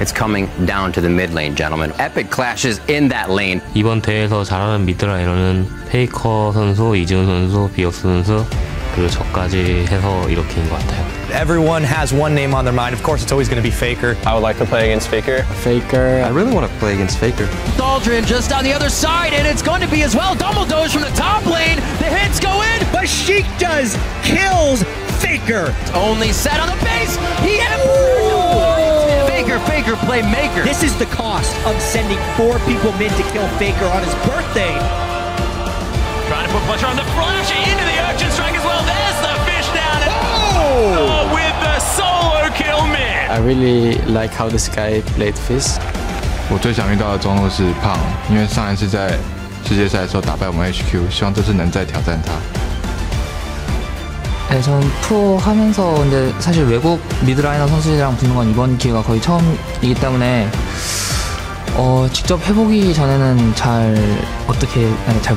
It's coming down to the mid lane, gentlemen. Epic clashes in that lane. 이번 대회에서 잘하는 미드라이너는 페이커 선수, 이지훈 선수, 비어스 선수, 그리고 저까지 해서 이렇게인 것 같아요. Everyone has one name on their mind. Of course, it's always going to be Faker. I would like to play against Faker. Faker. I really want to play against Faker. Daldrin just on the other side, and it's going to be as well. Dumbledore's from the top lane. The hits go in, but Sheik does kills Faker. Only set on the base. He Faker playmaker. This is the cost of sending 4 people mid to kill Faker on his birthday. Trying to put pressure on the flash into the Urchin Strike as well. There's the fish down. And with the solo kill mid. I really like how this guy played Fizz. 我最想遇到的中路是胖，因为上一次在世界赛的时候打敗我們 HQ， 希望这次能再挑战他。 네, 저는 프로 하면서 근데 사실 외국 미드라이너 선수들이랑 붙는 건 이번 기회가 거의 처음이기 때문에 직접 해보기 전에는 잘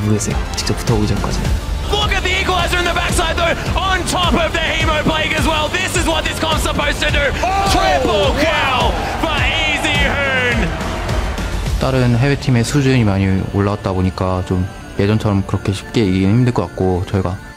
모르겠어요. 직접 붙어보기 전까지는. Look at the equalizer in the backside though, on top of the Hemo Plague as well. This is what this comp's supposed to do. Triple kill for Easy Hoon. 다른 해외팀의 수준이 많이 올라왔다 보니까 좀 예전처럼 그렇게 쉽게 이기긴 힘들 것 같고 저희가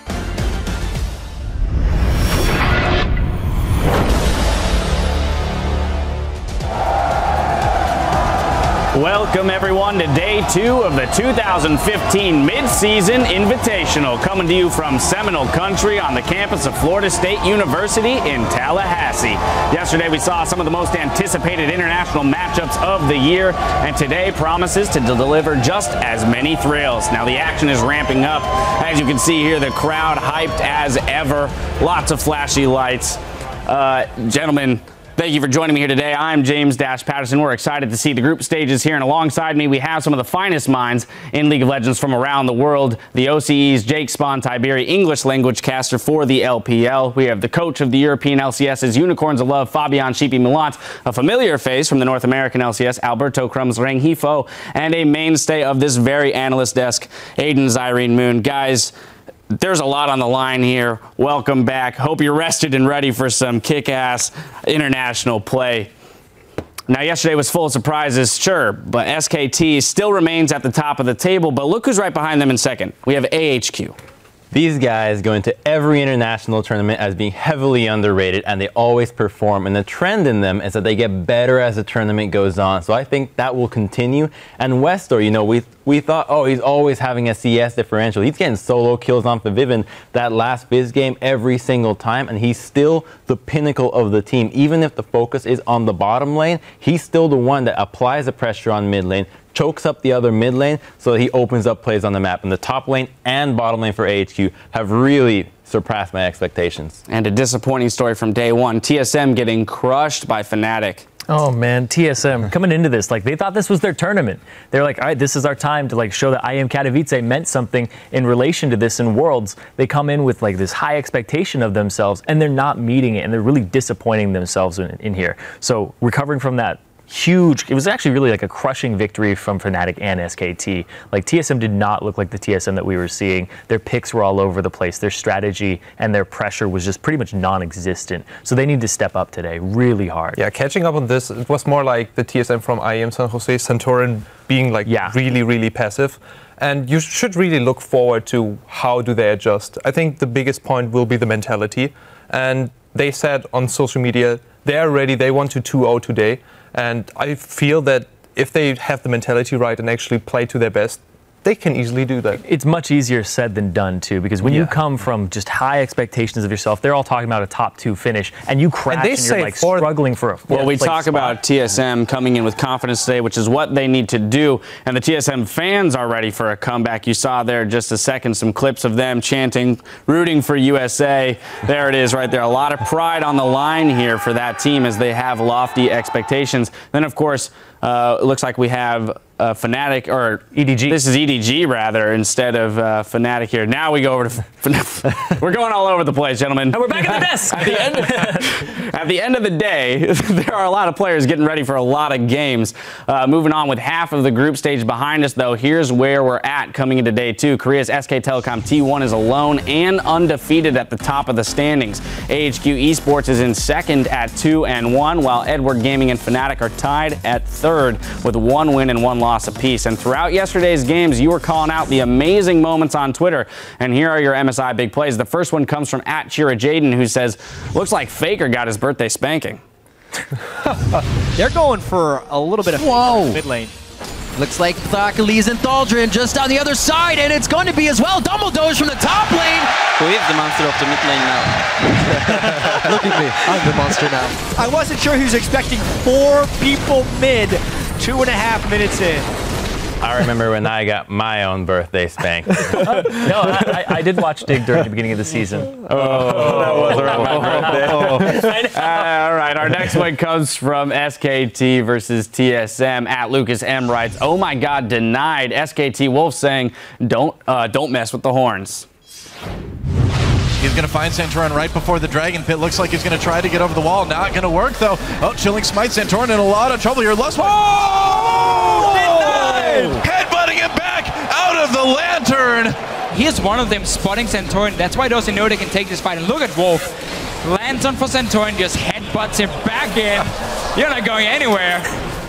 Welcome everyone to day 2 of the 2015 mid-season Invitational, coming to you from Seminole Country on the campus of Florida State University in Tallahassee. Yesterday we saw some of the most anticipated international matchups of the year, and today promises to deliver just as many thrills. Now the action is ramping up. As you can see here, the crowd hyped as ever. Lots of flashy lights. Gentlemen, thank you for joining me here today. I'm James Patterson. We're excited to see the group stages here, and alongside me we have some of the finest minds in League of Legends from around the world. The OCE's Jake Spawn Tiberi, English language caster for the LPL. We have the coach of the European LCS's Unicorns of Love, Fabian Sheepy Milant, a familiar face from the North American LCS, Alberto Crumbs Rengifo, and a mainstay of this very analyst desk, Aiden Zyrene Moon. Guys, there's a lot on the line here. Welcome back. Hope you're rested and ready for some kick-ass international play. Now, yesterday was full of surprises, sure, but SKT still remains at the top of the table, but look who's right behind them in second. We have AHQ. These guys go into every international tournament as being heavily underrated, and they always perform. And the trend in them is that they get better as the tournament goes on. So I think that will continue. And Westor, you know, we thought, oh, he's always having a CS differential. He's getting solo kills on Vivin that last Fizz game every single time, and he's still the pinnacle of the team. Even if the focus is on the bottom lane, he's still the one that applies the pressure on mid lane, chokes up the other mid lane, so he opens up plays on the map. And the top lane and bottom lane for AHQ have really surpassed my expectations. And a disappointing story from day one. TSM getting crushed by Fnatic. Oh man, TSM coming into this, like they thought this was their tournament. They're like, all right, this is our time to like show that I Am Katowice meant something in relation to this in Worlds. They come in with like this high expectation of themselves, and they're not meeting it, and they're really disappointing themselves in here. So recovering from that huge, it was actually really like a crushing victory from Fnatic and SKT. Like TSM did not look like the TSM that we were seeing. Their picks were all over the place. Their strategy and their pressure was just pretty much non-existent. So they need to step up today really hard. Yeah, catching up on this, it was more like the TSM from IEM San Jose, Santorin being like really, really passive. And you should really look forward to how do they adjust. I think the biggest point will be the mentality. And they said on social media, they are ready, they want to 2-0 today. And I feel that if they have the mentality right and actually play to their best, they can easily do that. It's much easier said than done, too, because when you come from just high expectations of yourself, they're all talking about a top 2 finish, and you crash and you're like struggling for a Well, we talk about TSM coming in with confidence today, which is what they need to do, and the TSM fans are ready for a comeback. You saw there just a second some clips of them chanting, rooting for USA. There it is right there. A lot of pride on the line here for that team as they have lofty expectations. Then, of course, it looks like we have Fnatic, or EDG. This is EDG rather, instead of Fnatic here. Now we go over to we're going all over the place, gentlemen. And we're back at the desk. At the end of the day, there are a lot of players getting ready for a lot of games. Moving on with half of the group stage behind us, though, here's where we're at coming into day 2. Korea's SK Telecom T1 is alone and undefeated at the top of the standings. AHQ Esports is in second at 2-1, while Edward Gaming and Fnatic are tied at third with 1 win and 1 loss apiece. And throughout yesterday's games, you were calling out the amazing moments on Twitter. And here are your MSI big plays. The first one comes from @ChiraJaden, who says, "Looks like Faker got his birthday spanking." They're going for a little bit of mid lane. Looks like Thakalis and Thaldrin just on the other side, and it's going to be as well. Dumbledore's from the top lane. Who is the monster of the mid lane now? Look at me, I'm the monster now. I wasn't sure he was expecting 4 people mid, 2.5 minutes in. I remember when I got my own birthday spank. No, I did watch Dig during the beginning of the season. That was around my birthday. All right, our next one comes from SKT versus TSM. @LucasM writes, "Oh my God, denied." SKT Wolf saying, don't mess with the horns." He's going to find Santorin right before the Dragon Pit. Looks like he's going to try to get over the wall. Not going to work, though. Oh, Chilling Smite. Santorin in a lot of trouble here. Last one. Headbutting it back out of the lantern. He is one of them spotting Santorin. That's why those know they can take this fight. And look at Wolf. Lantern for Santorin, just headbutts him back in. You're not going anywhere.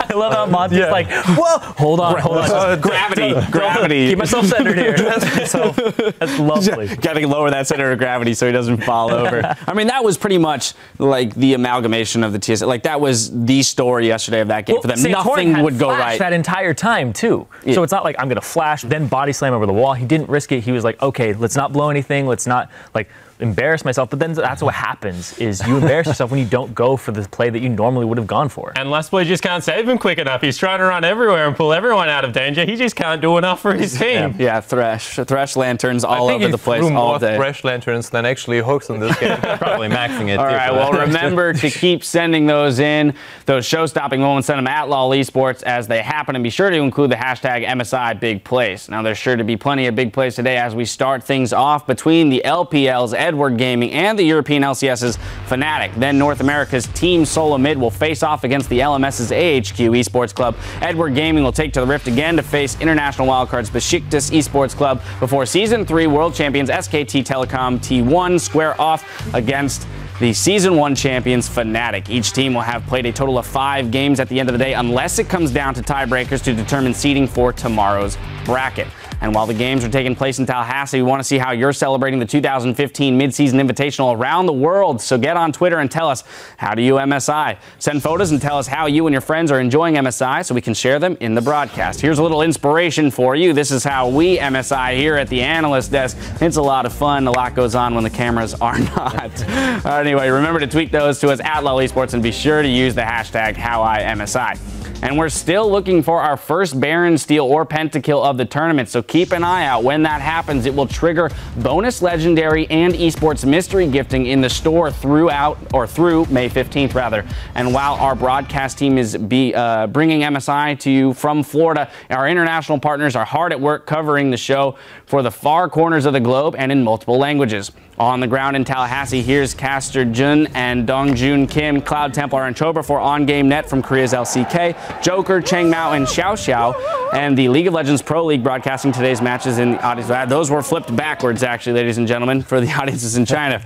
I love how Monty's like, whoa, hold on. Gravity. Keep myself centered here. That's lovely. Got to lower that center of gravity so he doesn't fall over. I mean, that was pretty much like the amalgamation of the TSM. Like, that was the story yesterday of that game for them. Nothing would go right that entire time, too. Yeah. So it's not like I'm going to flash, then body slam over the wall. He didn't risk it. He was like, okay, let's not blow anything. Let's not, like, embarrass myself. But then that's what happens, is you embarrass yourself when you don't go for the play that you normally would have gone for. And Last Boy just can't save him quick enough. He's trying to run everywhere and pull everyone out of danger. He just can't do enough for his team. Yeah, Thresh lanterns all over the place all day. Thresh lanterns than actually hooks in this game. Probably maxing it. All right, well, remember to keep sending those in. Those show-stopping moments, send them at LOL Esports as they happen, and be sure to include the hashtag MSI Big Plays. Now, there's sure to be plenty of big plays today as we start things off between the LPL's Edward Gaming and the European LCS's Fnatic. Then North America's Team Solo Mid will face off against the LMS's AHQ Esports Club. Edward Gaming will take to the Rift again to face international wildcards Besiktas Esports Club before Season 3 World Champions SKT Telecom T1 square off against the Season 1 champions Fnatic. Each team will have played a total of 5 games at the end of the day, unless it comes down to tiebreakers to determine seeding for tomorrow's bracket. And while the games are taking place in Tallahassee, we want to see how you're celebrating the 2015 Mid-Season Invitational around the world. So get on Twitter and tell us, how do you MSI? Send photos and tell us how you and your friends are enjoying MSI so we can share them in the broadcast. Here's a little inspiration for you. This is how we MSI here at the analyst desk. It's a lot of fun. A lot goes on when the cameras are not. Anyway, remember to tweet those to us at LOL Esports and be sure to use the hashtag HowIMSI. And we're still looking for our first Baron Steal or Pentakill of the tournament, so keep an eye out. When that happens, it will trigger bonus legendary and esports mystery gifting in the store through May 15th, rather. And while our broadcast team is bringing MSI to you from Florida, our international partners are hard at work covering the show for the far corners of the globe and in multiple languages. On the ground in Tallahassee, here's Caster Jun and Dongjun Kim. Cloud Templar and Chober for On Game Net from Korea's LCK. Joker, Cheng Mao, and Xiao Xiao. And the League of Legends Pro League broadcasting today's matches in the audience. Those were flipped backwards, actually, ladies and gentlemen, for the audiences in China.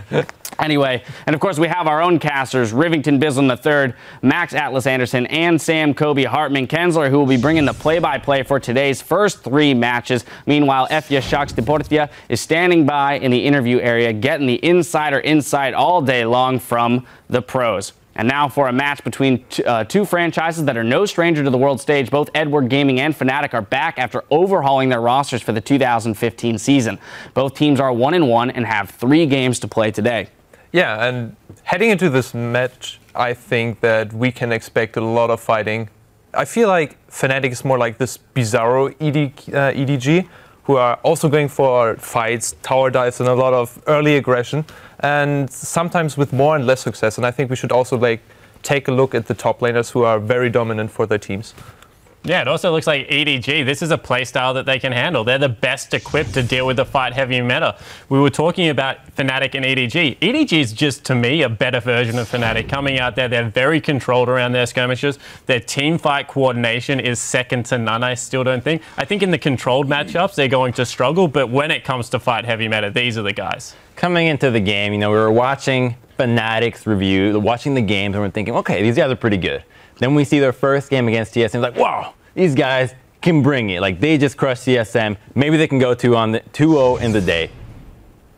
Anyway, and of course we have our own casters, Rivington Bislin III, Max Atlas Anderson, and Sam Kobe Hartman Kensler, who will be bringing the play-by-play for today's first 3 matches. Meanwhile, Efya Shaks Deportia is standing by in the interview area, getting the insider insight all day long from the pros. And now for a match between two franchises that are no stranger to the world stage. Both Edward Gaming and Fnatic are back after overhauling their rosters for the 2015 season. Both teams are 1-1 and have 3 games to play today. Yeah, and heading into this match, I think that we can expect a lot of fighting. I feel like Fnatic is more like this bizarro EDG, who are also going for fights, tower dives, and a lot of early aggression, and sometimes with more and less success. And I think we should also take a look at the top laners who are very dominant for their teams. Yeah, it also looks like EDG, this is a playstyle that they can handle. They're the best equipped to deal with the fight heavy meta. We were talking about Fnatic and EDG. EDG is just, to me, a better version of Fnatic. Coming out there, they're very controlled around their skirmishes. Their team fight coordination is second to none, I still don't think. I think in the controlled matchups, they're going to struggle, but when it comes to fight heavy meta, these are the guys. Coming into the game, we were watching Fnatic's review, watching the games, and we're thinking, okay, these guys are pretty good. Then we see their first game against TSM, like, wow, these guys can bring it. Like, they just crushed TSM. Maybe they can go 2-0 in the day.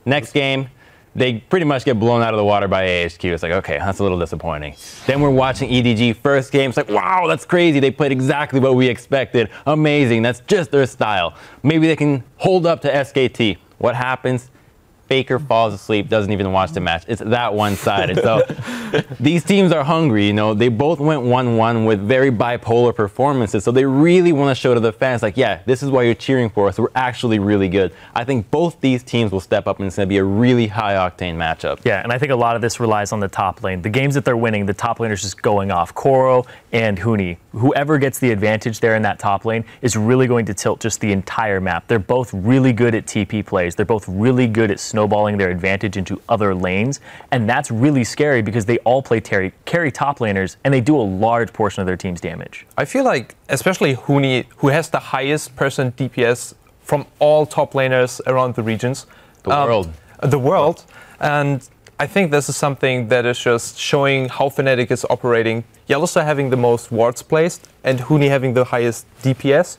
Next game, they pretty much get blown out of the water by AHQ. It's like, okay, that's a little disappointing. Then we're watching EDG first game. It's like, wow, that's crazy. They played exactly what we expected. Amazing. That's just their style. Maybe they can hold up to SKT. What happens? Faker falls asleep, doesn't even watch the match. It's that one-sided. So these teams are hungry. They both went 1-1 with very bipolar performances. So they really want to show to the fans, like, yeah, this is why you're cheering for us. We're actually really good. I think both these teams will step up, and it's going to be a really high-octane matchup. Yeah, and I think a lot of this relies on the top lane. The games that they're winning, the top laners just going off. Koro and Huni. Whoever gets the advantage there in that top lane is really going to tilt just the entire map. They're both really good at TP plays. They're both really good at snowballing their advantage into other lanes, and that's really scary because they all play carry top laners, and they do a large portion of their team's damage. I feel like, especially Huni, who has the highest percent DPS from all top laners around the regions. The world. And I think this is something that is just showing how Fnatic is operating. Yellowstar having the most wards placed, and Huni having the highest DPS.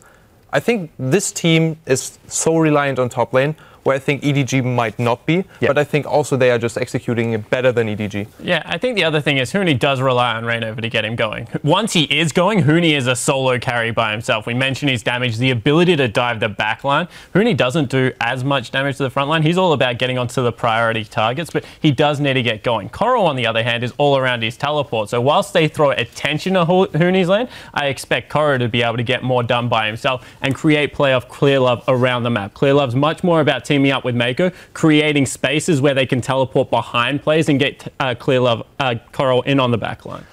I think this team is so reliant on top lane, where I think EDG might not be, but I think also they are just executing it better than EDG. Yeah, I think the other thing is Huni does rely on Reignover to get him going. Once he is going, Huni is a solo carry by himself. We mentioned his damage, the ability to dive the back line. Huni doesn't do as much damage to the front line. He's all about getting onto the priority targets, but he does need to get going. Koro, on the other hand, is all around his teleport. So whilst they throw attention to Huni's lane, I expect Koro to be able to get more done by himself and create playoff Clear Love around the map. Clear Love's much more about teaming up with Mako, creating spaces where they can teleport behind plays and get Clear Love, Koro in on the back line.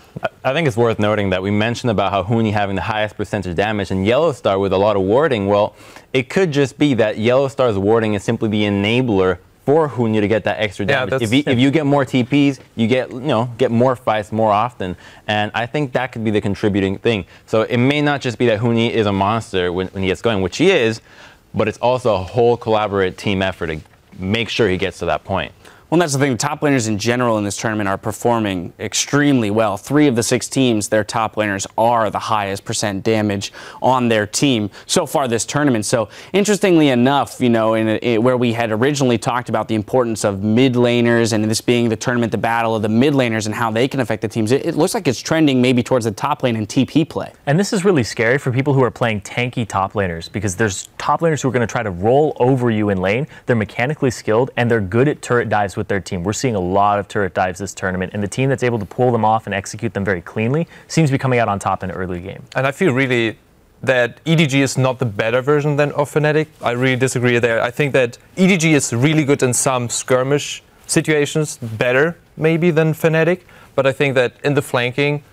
I think it's worth noting that we mentioned about how Huni having the highest percentage damage and Yellowstar with a lot of warding. Well, it could just be that Yellowstar's warding is simply the enabler for Huni to get that extra damage. If you get more TPs, you get more fights more often, and I think that could be the contributing thing. So it may not just be that Huni is a monster when he gets going, which he is, but it's also a whole collaborative team effort to make sure he gets to that point. Well, that's the thing. Top laners in general in this tournament are performing extremely well. 3 of the 6 teams, their top laners are the highest percent damage on their team so far this tournament. So, interestingly enough, where we had originally talked about the importance of mid laners and this being the tournament, the battle of the mid laners and how they can affect the teams, it looks like it's trending maybe towards the top lane and TP play. And this is really scary for people who are playing tanky top laners, because there's top laners who are going to try to roll over you in lane. They're mechanically skilled, and they're good at turret dives with their team. We're seeing a lot of turret dives this tournament, and the team that's able to pull them off and execute them very cleanly seems to be coming out on top in an early game. And I feel really that EDG is not the better version than of Fnatic. I really disagree there. I think that EDG is really good in some skirmish situations, better maybe than Fnatic, but I think that in the flanking,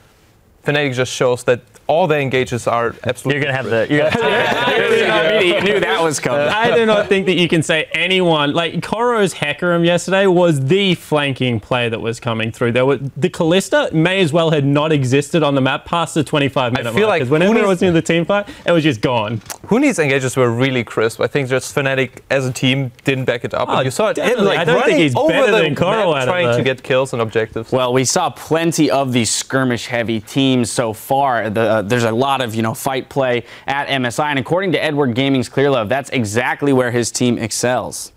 Fnatic just shows that all the engages are absolutely. You're going to have the. You knew that was coming. I do not think that you can say anyone like Koro's Hecarim yesterday was the flanking play that was coming through. The Kalista may as well had not existed on the map past the 25-minute mark. Because whenever it was in the team fight, it was just gone. Huni's engages were really crisp. I think just Fnatic as a team didn't back it up. Oh, you saw it I don't think he's better than Koro trying to get kills and objectives. Well, we saw plenty of these skirmish-heavy teams so far. There's a lot of fight play at MSI, and according to Edward Gaming's Clear Love, that's exactly where his team excels.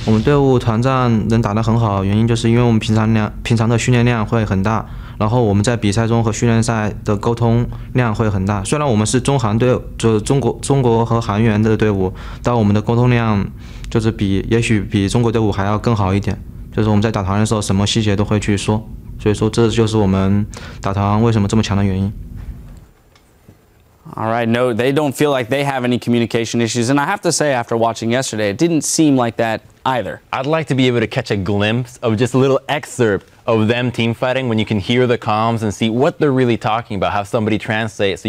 我们队伍团战能打得很好，原因就是因为我们平常的训练量会很大，然后我们在比赛中和训练赛的沟通量会很大。虽然我们是中韩队，就是中国和韩援的队伍，但我们的沟通量就是也许比中国队伍还要更好一点。就是我们在打团的时候，什么细节都会去说，所以说这就是我们打团为什么这么强的原因。 All right, no, they don't feel like they have any communication issues. And I have to say, after watching yesterday, it didn't seem like that either. I'd like to be able to catch a glimpse of just a little excerpt of them team fighting when you can hear the comms and see what they're really talking about, have somebody translate so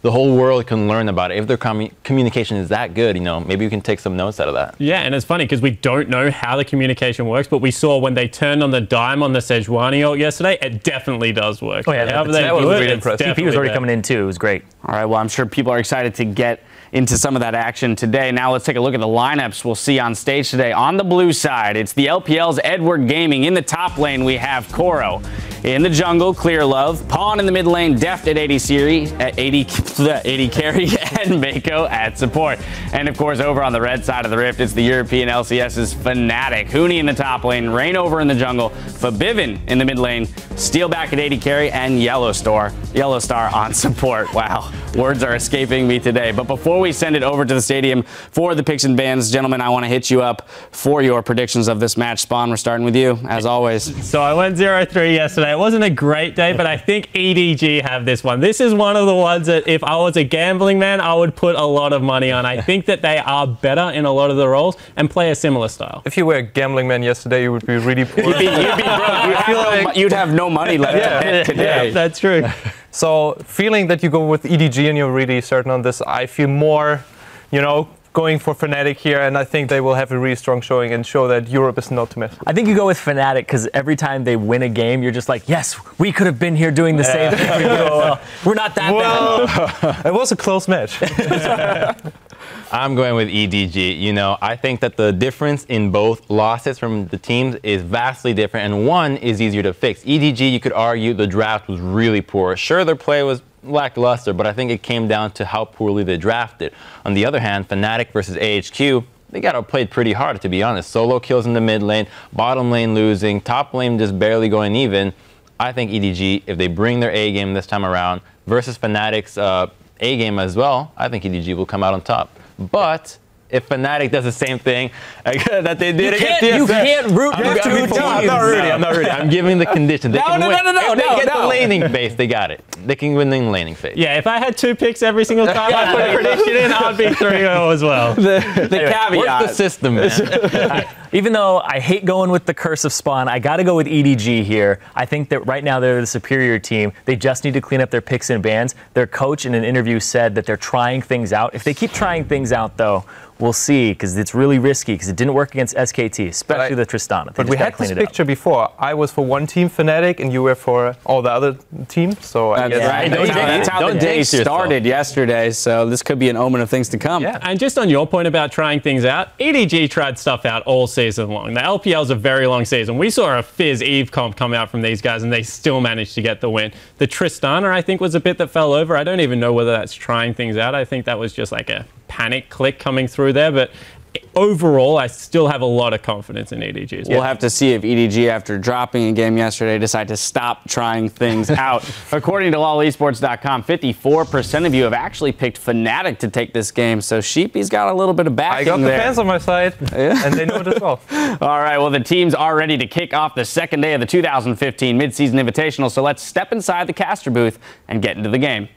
the whole world can learn about it. If their communication is that good, you know, maybe we can take some notes out of that. Yeah, and it's funny because we don't know how the communication works, but we saw when they turned on the dime on the Sejuani ult yesterday, it definitely does work. Oh yeah, that was really impressive. He was already coming in too. It was great. All right, well, I'm sure people are excited to get into some of that action today. Now let's take a look at the lineups we'll see on stage today. On the blue side, it's the LPL's Edward Gaming. In the top lane, we have Koro. In the jungle, Clear Love. Pawn in the mid lane, Deft at AD carry, and Mako at support. And of course, over on the red side of the rift, it's the European LCS's Fnatic. Huni in the top lane, Rain over in the jungle, Fabivin in the mid lane, Steelback at AD carry, and Yellowstar on support. Wow, words are escaping me today. But before we send it over to the stadium for the picks and bans, gentlemen, I want to hit you up for your predictions of this match. Spawn, we're starting with you, as always. So I went 0-3 yesterday. It wasn't a great day, but I think EDG have this one. This is one of the ones that if I was a gambling man, I would put a lot of money on. I think that they are better in a lot of the roles and play a similar style. If you were a gambling man yesterday, you would be really poor. You'd be broke. You'd have no money left today. Yeah, that's true. So feeling that you go with EDG and you're really certain on this, I feel more, you know, going for Fnatic here, and I think they will have a really strong showing and show that Europe is not to mess with. I think you go with Fnatic because every time they win a game, you're just like, yes, we could have been here doing the same thing. We're not that bad. It was a close match. I'm going with EDG. You know, I think that the difference in both losses from the teams is vastly different, and one is easier to fix. EDG, you could argue the draft was really poor. Sure, their play was lackluster, but I think it came down to how poorly they drafted. On the other hand, Fnatic versus AHQ, they got outplayed pretty hard, to be honest. Solo kills in the mid lane, bottom lane losing, top lane just barely going even. I think EDG, if they bring their A game this time around versus Fnatic's A game as well, I think EDG will come out on top. But if Fnatic does the same thing that they did against TSM, you can't root for two teams. I'm not rooting. I'm giving the condition. They can win. If they get the laning phase, they got it. They can win the laning phase. Yeah, if I had 2 picks every single time I put a prediction in, I'd be 3-0 as well. The caveat. Work the system, man. Even though I hate going with the curse of Spawn, I got to go with EDG here. I think that right now they're the superior team. They just need to clean up their picks and bans. Their coach in an interview said that they're trying things out. If they keep trying things out, though, we'll see, because it's really risky, because it didn't work against SKT, especially the Tristana. But we had this picture before. I was for one team, Fnatic, and you were for all the other teams. So I guess right. That's how the day started yesterday, so this could be an omen of things to come. Yeah. And just on your point about trying things out, EDG tried stuff out all season long. The LPL is a very long season. We saw a Fizz Eve comp come out from these guys, and they still managed to get the win. The Tristana, I think, was a bit that fell over. I don't even know whether that's trying things out. I think that was just like a panic click coming through there, but overall, I still have a lot of confidence in EDG. We'll have to see if EDG, after dropping a game yesterday, decide to stop trying things out. According to LOLesports.com, 54% of you have actually picked Fnatic to take this game, so Sheepy's got a little bit of backing there. I got the fans on my side, and they know it as well. All right, well, the teams are ready to kick off the second day of the 2015 Midseason Invitational, so let's step inside the caster booth and get into the game.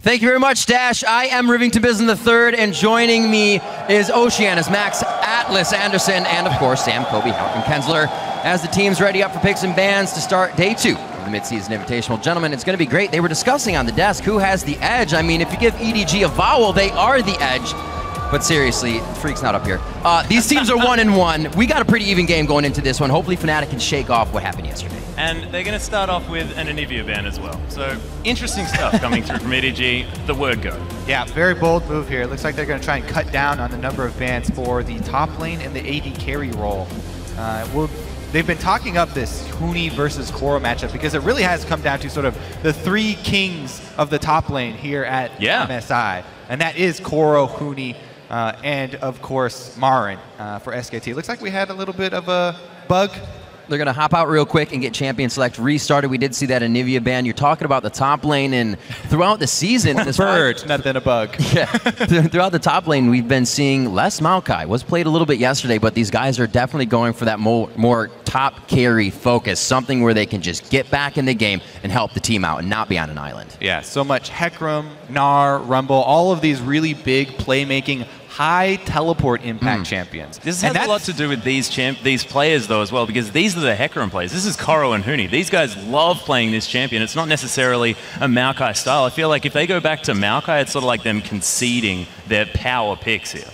Thank you very much, Dash. I am Rivington Bisson III, and joining me is Oceanus, Max, Atlas, Anderson, and of course, Sam, Kobe, Howard, and Kensler. As the team's ready up for picks and bans to start day 2 of the Midseason Invitational. Gentlemen, it's going to be great. They were discussing on the desk who has the edge. I mean, if you give EDG a vowel, they are the edge. But seriously, Freak's not up here. These teams are 1-1. We got a pretty even game going into this one. Hopefully Fnatic can shake off what happened yesterday. And they're going to start off with an Anivia ban as well. So interesting stuff coming through from EDG. The word go. Yeah, very bold move here. It looks like they're going to try and cut down on the number of bans for the top lane and the AD carry role. They've been talking up this Huni versus Koro matchup because it really has come down to sort of the 3 kings of the top lane here at MSI. And that is Koro, Huni, and of course Marin for SKT. It looks like we had a little bit of a bug. They're going to hop out real quick and get Champion Select restarted. We did see that Anivia ban. You're talking about the top lane, and throughout the season... Bird, not then a bug. Yeah. Throughout the top lane, we've been seeing less Maokai. Was played a little bit yesterday, but these guys are definitely going for that more top carry focus, something where they can just get back in the game and help the team out and not be on an island. Yeah, so much Hecarim, Gnar, Rumble, all of these really big playmaking, high teleport impact champions. This has a lot to do with these players, though, as well, because these are the Hecarim players. This is Koro and Huni. These guys love playing this champion. It's not necessarily a Maokai style. I feel like if they go back to Maokai, it's sort of like them conceding their power picks here.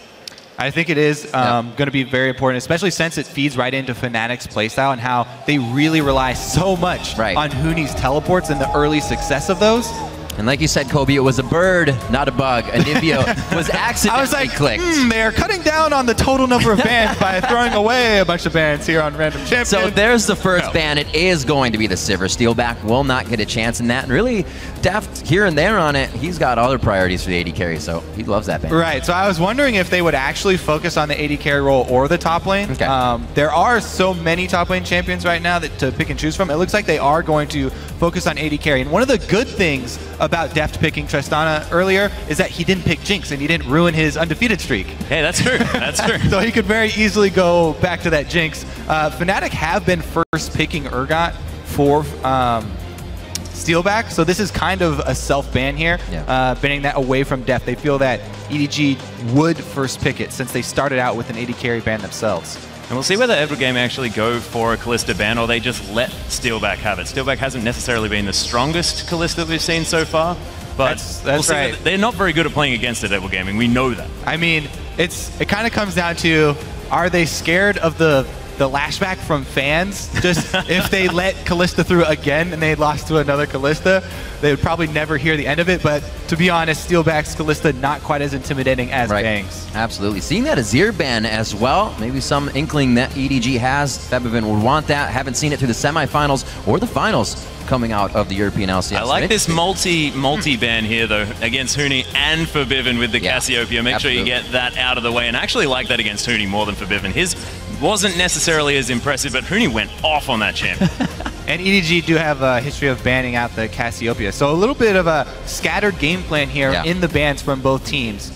I think it is going to be very important, especially since it feeds right into Fnatic's playstyle and how they really rely so much on Huni's teleports and the early success of those. And like you said, Kobe, it was a bird, not a bug. Anivio was accidentally I was like, clicked. They're cutting down on the total number of bans by throwing away a bunch of bans here on Random Champion. So there's the first ban. It is going to be the Sivir. Steelback will not get a chance in that. And really, Deft here and there on it, he's got other priorities for the AD carry, so he loves that ban. Right, so I was wondering if they would actually focus on the AD carry role or the top lane. Okay. There are so many top lane champions right now that to pick and choose from. It looks like they are going to focus on AD carry. And one of the good things about Deft picking Tristana earlier is that he didn't pick Jinx and he didn't ruin his undefeated streak. Hey, that's true. That's true. So he could very easily go back to that Jinx. Fnatic have been first picking Urgot for Steelback, so this is kind of a self-ban here, banning that away from Deft. They feel that EDG would first pick it since they started out with an AD carry ban themselves. And we'll see whether Edward Game actually go for a Kalista ban or they just let Steelback have it. Steelback hasn't necessarily been the strongest Kalista we've seen so far, but that's right. They're not very good at playing against it, Edward Gaming. We know that. I mean, it kind of comes down to, are they scared of the lashback from fans? Just if they let Kalista through again and they lost to another Kalista, they would probably never hear the end of it. But to be honest, Steelback's Kalista not quite as intimidating as Bang's. Absolutely. Seeing that Azir ban as well, maybe some inkling that EDG has. Febvin would want that. Haven't seen it through the semifinals or the finals coming out of the European LCS. I like this multi-ban here, though, against Huni and Febvin with the Cassiopeia. Make sure you get that out of the way. And I actually like that against Huni more than Febvin. His wasn't necessarily as impressive, but Huni went off on that champion. And EDG do have a history of banning out the Cassiopeia. So a little bit of a scattered game plan here in the bans from both teams.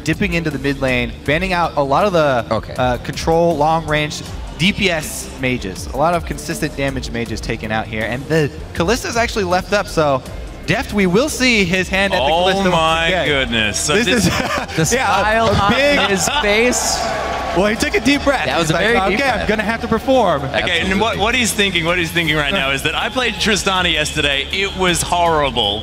Dipping into the mid lane, banning out a lot of the control, long range, DPS mages. A lot of consistent damage mages taken out here. And the Kalista's actually left up, so Deft, we will see his hand at the Kalista. Oh my goodness. So this is the smile on his face. Well, he took a deep breath. That was a very deep breath. I'm going to have to perform. Okay, and what he's thinking right now is that I played Tristana yesterday. It was horrible.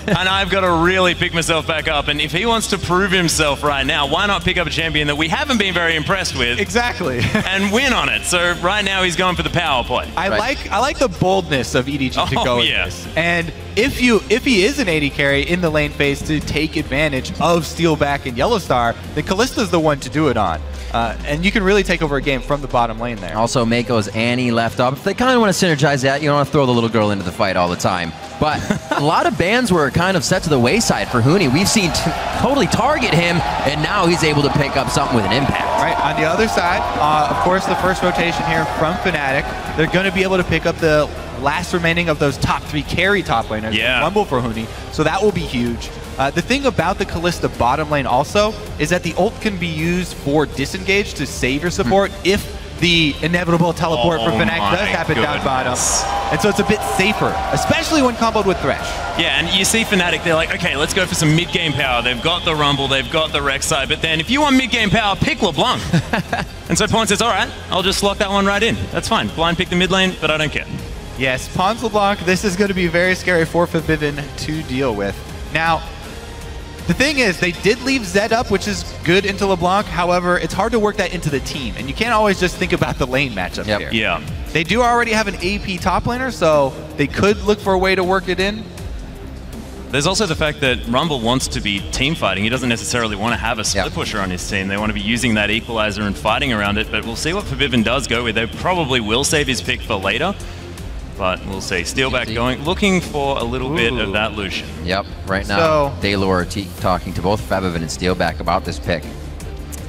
And I've got to really pick myself back up. And if he wants to prove himself right now, why not pick up a champion that we haven't been very impressed with? Exactly. And win on it. So right now he's going for the power play. I like the boldness of EDG to go with this. And if he is an AD carry in the lane phase to take advantage of Steelback and Yellowstar, then Kalista's the one to do it on. And you can really take over a game from the bottom lane there. Also, Mako's Annie left up. If they kind of want to synergize that, you don't want to throw the little girl into the fight all the time. But a lot of bans were kind of set to the wayside for Huni. We've seen totally target him, and now he's able to pick up something with an impact. Right, on the other side, of course, the first rotation here from Fnatic, they're going to be able to pick up the last remaining of those top 3 carry top laners. Rumble for Huni, so that will be huge. The thing about the Kalista bottom lane also is that the ult can be used for disengage to save your support if the inevitable teleport for Fnatic does happen down bottom. And so it's a bit safer, especially when comboed with Thresh. Yeah, and you see Fnatic, they're like, okay, let's go for some mid-game power. They've got the Rumble, they've got the Rek'Sai, but then if you want mid-game power, pick LeBlanc. And so Pon says, all right, I'll just slot that one right in. That's fine. Blind pick the mid lane, but I don't care. Yes, Pons LeBlanc, this is going to be very scary for Febvin to deal with. Now, the thing is, they did leave Zed up, which is good into LeBlanc. However, it's hard to work that into the team, and you can't always just think about the lane matchup here. Yeah. They do already have an AP top laner, so they could look for a way to work it in. There's also the fact that Rumble wants to be team fighting. He doesn't necessarily want to have a split pusher on his team. They want to be using that equalizer and fighting around it, but we'll see what Febvin does go with. They probably will save his pick for later. But we'll see. Steelback looking for a little bit of that Lucian. Yep, right now, Daylor talking to both Febvin and Steelback about this pick.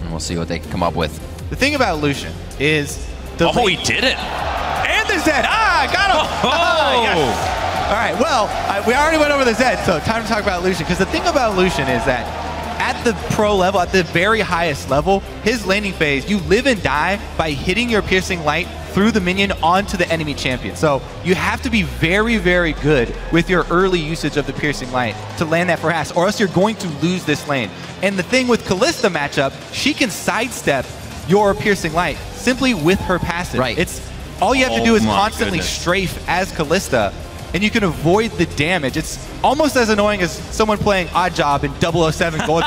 And we'll see what they can come up with. The thing about Lucian is... he did it! And the Zed! I got him! Yes. All right, well, we already went over the Zed, so time to talk about Lucian. Because the thing about Lucian is that at the pro level, at the very highest level, his laning phase, you live and die by hitting your piercing light through the minion onto the enemy champion. So you have to be very, very good with your early usage of the Piercing Light to land that harass, or else you're going to lose this lane. And the thing with Kalista matchup, she can sidestep your Piercing Light simply with her passive. Right. It's all you have to do is constantly strafe as Kalista, and you can avoid the damage. It's almost as annoying as someone playing Odd Job in 007 Gold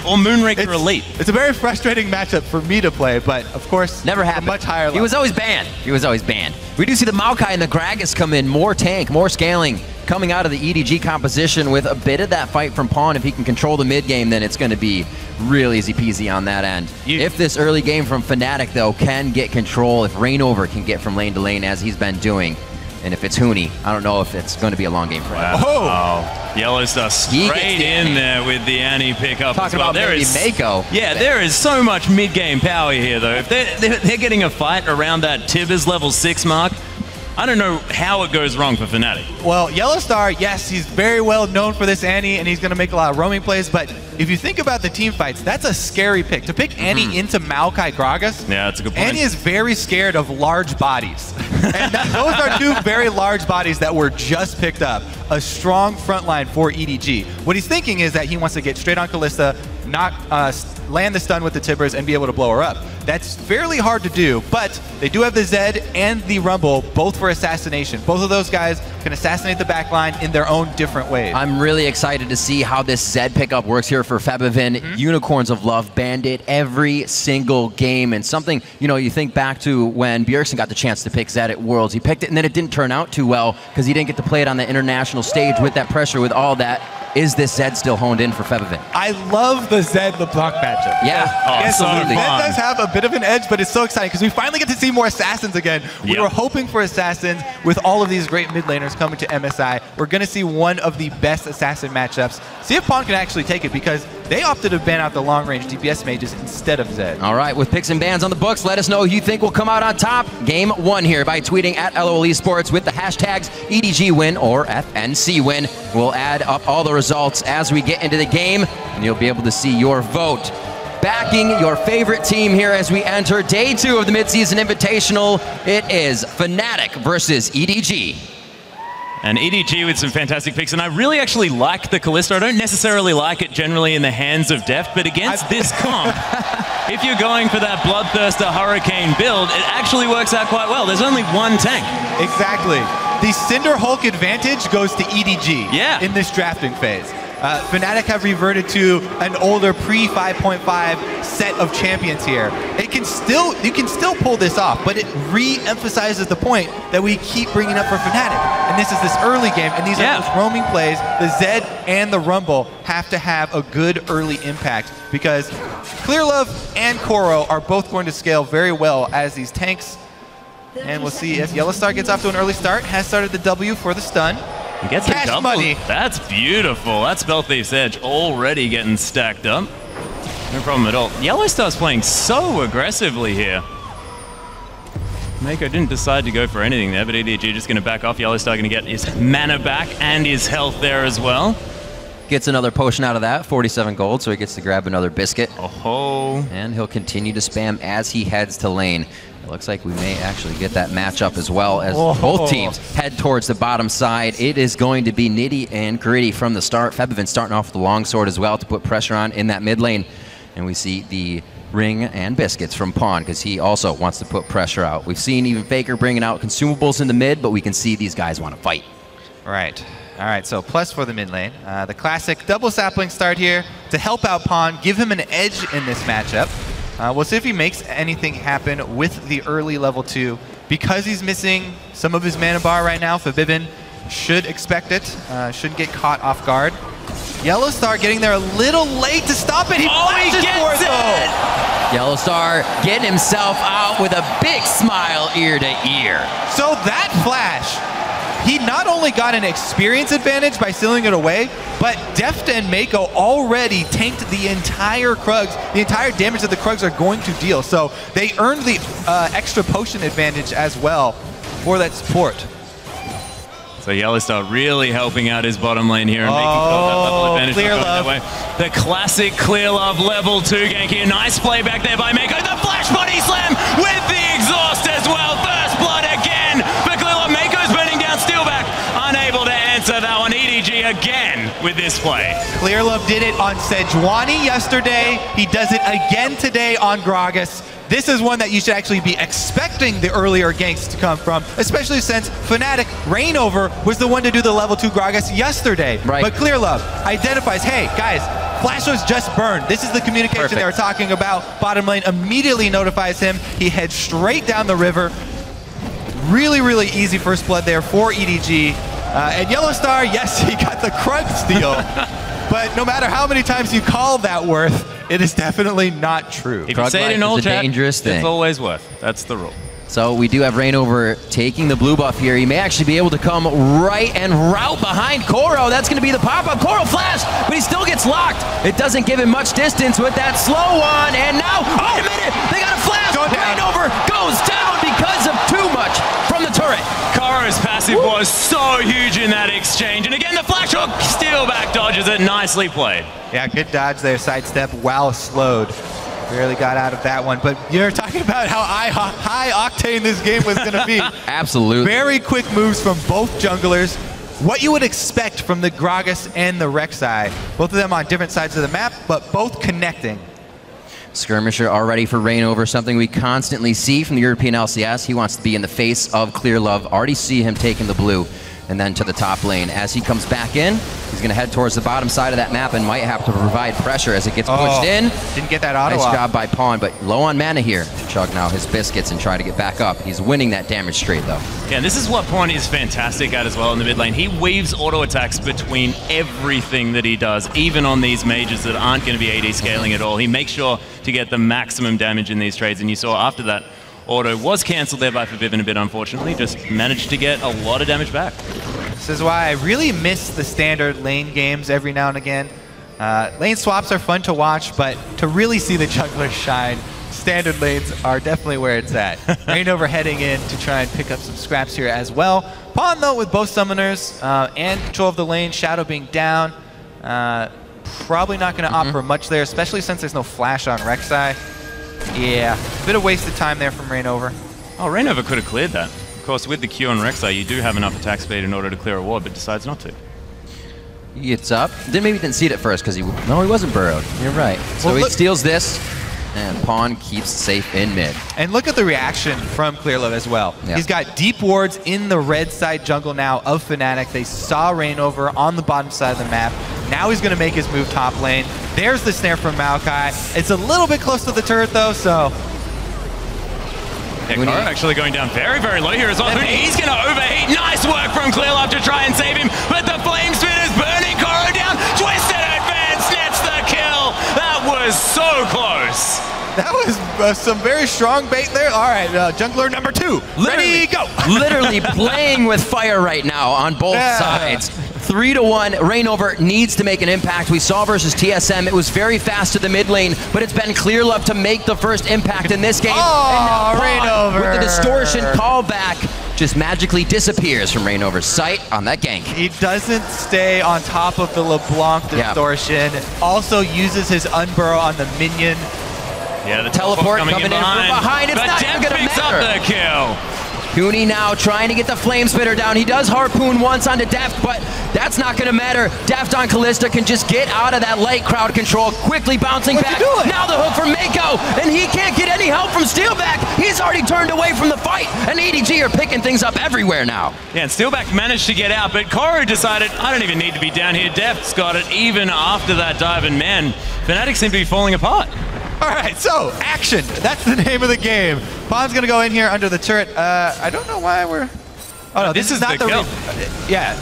or Moonraker Elite. It's a very frustrating matchup for me to play, but of course, never happened. Much higher level. He was always banned. He was always banned. We do see the Maokai and the Gragas come in. More tank, more scaling coming out of the EDG composition with a bit of that fight from Pawn. If he can control the mid game, then it's going to be real easy peasy on that end. If this early game from Fnatic, though, can get control, if Rainover can get from lane to lane as he's been doing, and if it's Huni, I don't know if it's going to be a long game for him. Oh! Yellowstar straight in there with the Annie pickup Talking as well. about maybe Mako. Yeah, there is so much mid-game power here, though. If they're getting a fight around that Tibbers level 6 mark, I don't know how it goes wrong for Fnatic. Well, Yellowstar, yes, he's very well known for this Annie, and he's going to make a lot of roaming plays, but if you think about the team fights, that's a scary pick. To pick Annie into Maokai Gragas, yeah, that's a good point. Annie is very scared of large bodies. And those are two very large bodies that were just picked up. A strong front line for EDG. What he's thinking is that he wants to get straight on Kalista, not land the stun with the Tibbers, and be able to blow her up. That's fairly hard to do, but they do have the Zed and the Rumble, both for assassination. Both of those guys can assassinate the backline in their own different ways. I'm really excited to see how this Zed pickup works here for Febivin. Unicorns of Love Bandit every single game, and something, you know, you think back to when Bjergsen got the chance to pick Zed at Worlds. He picked it, and then it didn't turn out too well because he didn't get to play it on the international stage with that pressure, with all that. Is this Zed still honed in for Febivin? I love the Zed LeBlanc matchup. Yeah, absolutely. Zed does have a bit of an edge, but it's so exciting because we finally get to see more Assassins again. We were hoping for Assassins with all of these great mid laners coming to MSI. We're going to see one of the best Assassin matchups. See if Pawn can actually take it, because they opted to ban out the long-range DPS mages instead of Zed. All right, with picks and bans on the books, let us know who you think will come out on top. Game 1 here by tweeting at LOL Esports with the hashtags EDG win or FNC win. We'll add up all the results as we get into the game, and you'll be able to see your vote. Backing your favorite team here as we enter day 2 of the midseason invitational. It is Fnatic versus EDG. And EDG with some fantastic picks, and I really actually like the Kalista. I don't necessarily like it generally in the hands of Deft, but against this comp, if you're going for that Bloodthirster Hurricane build, it actually works out quite well. There's only one tank. Exactly. The Cinder Hulk advantage goes to EDG in this drafting phase. Fnatic have reverted to an older pre-5.5 set of champions here. You can still pull this off, but it re-emphasizes the point that we keep bringing up for Fnatic. And this is this early game, and these are those roaming plays. The Zed and the Rumble have to have a good early impact, because Clearlove and Koro are both going to scale very well as these tanks. And we'll see if Yellowstar gets off to an early start, has started the W for the stun. He gets a double. Money. That's beautiful. That's Spell Thief's Edge already getting stacked up. No problem at all. Yellowstar's playing so aggressively here. Mako didn't decide to go for anything there, but EDG just going to back off. Yellowstar going to get his mana back and his health there as well. Gets another potion out of that, 47 gold, so he gets to grab another biscuit. Oh. And he'll continue to spam as he heads to lane. It looks like we may actually get that matchup as well, as both teams head towards the bottom side. It is going to be nitty and gritty from the start. Febivin starting off with the longsword as well to put pressure on in that mid lane. And we see the ring and biscuits from Pawn, because he also wants to put pressure out. We've seen even Faker bringing out consumables in the mid, but we can see these guys want to fight. Right. All right, so plus for the mid lane. The classic double sapling start here to help out Pawn, give him an edge in this matchup. We'll see if he makes anything happen with the early level 2. Because he's missing some of his mana bar right now, Febivin should expect it, shouldn't get caught off guard. Yellowstar getting there a little late to stop it. He flashes for it, though. Yellowstar getting himself out with a big smile ear to ear. So that flash, he not only got an experience advantage by sealing it away, but Deft and Mako already tanked the entire Krugs, the entire damage that the Krugs are going to deal. So they earned the extra potion advantage as well for that support. So Yellowstar really helping out his bottom lane here and making that level advantage. Clearlove. The classic Clearlove level 2 gank here. Nice play back there by Mako. The flash body slam with the exhaust as well. answer that one. EDG again with this play. Clearlove did it on Sejuani yesterday. He does it again today on Gragas. This is one that you should actually be expecting the earlier ganks to come from, especially since Fnatic Reignover was the one to do the level 2 Gragas yesterday. Right. But Clearlove identifies, hey, guys, Flash was just burned. This is the communication they were talking about. Bottom lane immediately notifies him. He heads straight down the river. Really, really easy first blood there for EDG. And Yellowstar, yes, he got the crud steal. But no matter how many times you call that worth, it is definitely not true. If you say it in old chat, dangerous thing. it's always worth. That's the rule. So we do have Reignover taking the blue buff here. He may actually be able to come right and route behind Koro. That's going to be the pop-up. Koro flash, but he still gets locked. It doesn't give him much distance with that slow one. And now, wait a minute, they got a flash. Reignover goes down because of too much from the turret. Koro's passive was so huge in that exchange. And again, the flash hook, steal back dodges it. Nicely played. Yeah, good dodge there, sidestep while slowed. Barely got out of that one, but you're talking about how high octane this game was going to be. Absolutely. Very quick moves from both junglers. What you would expect from the Gragas and the Rek'Sai. Both of them on different sides of the map, but both connecting. Skirmisher already for Reignover, something we constantly see from the European LCS. He wants to be in the face of Clearlove. Already see him taking the blue and then to the top lane. As he comes back in, he's going to head towards the bottom side of that map and might have to provide pressure as it gets pushed in. Didn't get that auto Nice off. job by Pawn, but low on mana here. Chug now his biscuits and try to get back up. He's winning that damage straight though. Yeah, and this is what Pawn is fantastic at as well in the mid lane. He weaves auto attacks between everything that he does, even on these mages that aren't going to be AD scaling at all. He makes sure to get the maximum damage in these trades, and you saw after that, auto was cancelled there by Forbidden a bit, unfortunately. Just managed to get a lot of damage back. This is why I really miss the standard lane games every now and again. Lane swaps are fun to watch, but to really see the junglers shine, standard lanes are definitely where it's at. Reignover heading in to try and pick up some scraps here as well. Pawn, though, with both summoners and control of the lane, Shadow being down, probably not going to opt for much there, especially since there's no flash on Rek'Sai. Yeah, a bit of wasted time there from Reignover. Oh, Reignover could have cleared that. Of course, with the Q on Rek'Sai, you do have enough attack speed in order to clear a ward, but decides not to. He gets up. Maybe didn't see it at first because he wasn't burrowed. You're right. So he steals this, and Pawn keeps safe in mid. And look at the reaction from Clearlove as well. Yeah. He's got deep wards in the red side jungle now of Fnatic. They saw Reignover on the bottom side of the map. Now he's going to make his move top lane. There's the snare from Maokai. It's a little bit close to the turret though, so... Yeah, Kara actually going down very, very low here as well. He's going to overheat. Nice work from Clearlove to try and save him, but the flame spin is burning Kara down. Twisted advance, nets the kill. That was so close. That was some very strong bait there. All right, jungler number 2. Ready, go. Literally playing with fire right now on both sides. 3-1, Reignover needs to make an impact. We saw versus TSM, it was very fast to the mid lane, but it's been Clearlove to make the first impact in this game. Oh, Reignover! With the distortion callback, just magically disappears from Reignover's sight on that gank. He doesn't stay on top of the LeBlanc distortion. Also uses his unburrow on the minion. Yeah, the teleport coming in from behind. It's not even going to matter. Up the kill. Huni now trying to get the flame spitter down. He does harpoon once onto Deft, but that's not going to matter. Deft on Kalista can just get out of that light crowd control, quickly bouncing back. Now the hook from Mako, and he can't get any help from Steelback. He's already turned away from the fight, and EDG are picking things up everywhere now. Yeah, and Steelback managed to get out, but Koro decided, I don't even need to be down here. Deft's got it even after that dive, and man, Fnatic seem to be falling apart. All right, so action. That's the name of the game. Pawn's gonna go in here under the turret. I don't know why we're. Oh no, this is not the kill. Yeah.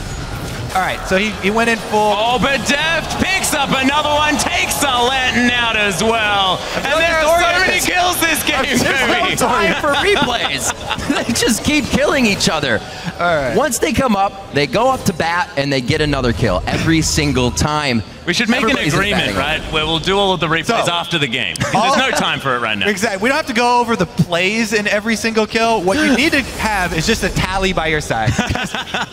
All right, so he went in full. Oh, but Deft picks up another one, takes the Lantern out as well. And there are so many kills this game. There's no time for replays. They just keep killing each other. All right. Once they come up, they go up to bat and they get another kill every single time. We should make an agreement, right, where we'll do all of the replays after the game. There's no time for it right now. Exactly. We don't have to go over the plays in every single kill. What you need to have is just a tally by your side.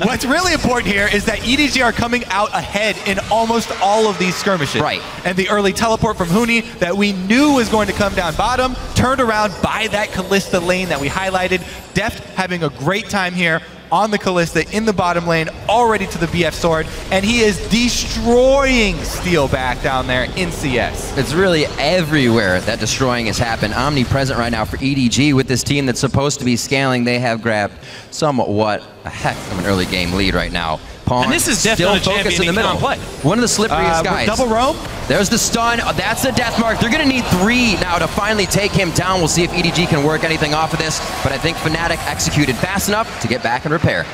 What's really important here is that EDG are coming out ahead in almost all of these skirmishes. Right. And the early teleport from Huni that we knew was going to come down bottom, turned around by that Kalista lane that we highlighted. Deft having a great time here. on the Kalista in the bottom lane, already to the BF sword, and he is destroying Steelback down there in CS. It's really everywhere that destroying has happened. Omnipresent right now for EDG with this team that's supposed to be scaling. They have grabbed somewhat a heck of an early game lead right now. Pawn and this is still definitely a focused champion in the he middle. can't play. One of the slipperiest guys. Double roam? There's the stun. That's the death mark. They're going to need 3 now to finally take him down. We'll see if EDG can work anything off of this, but I think Fnatic executed fast enough to get back and repair.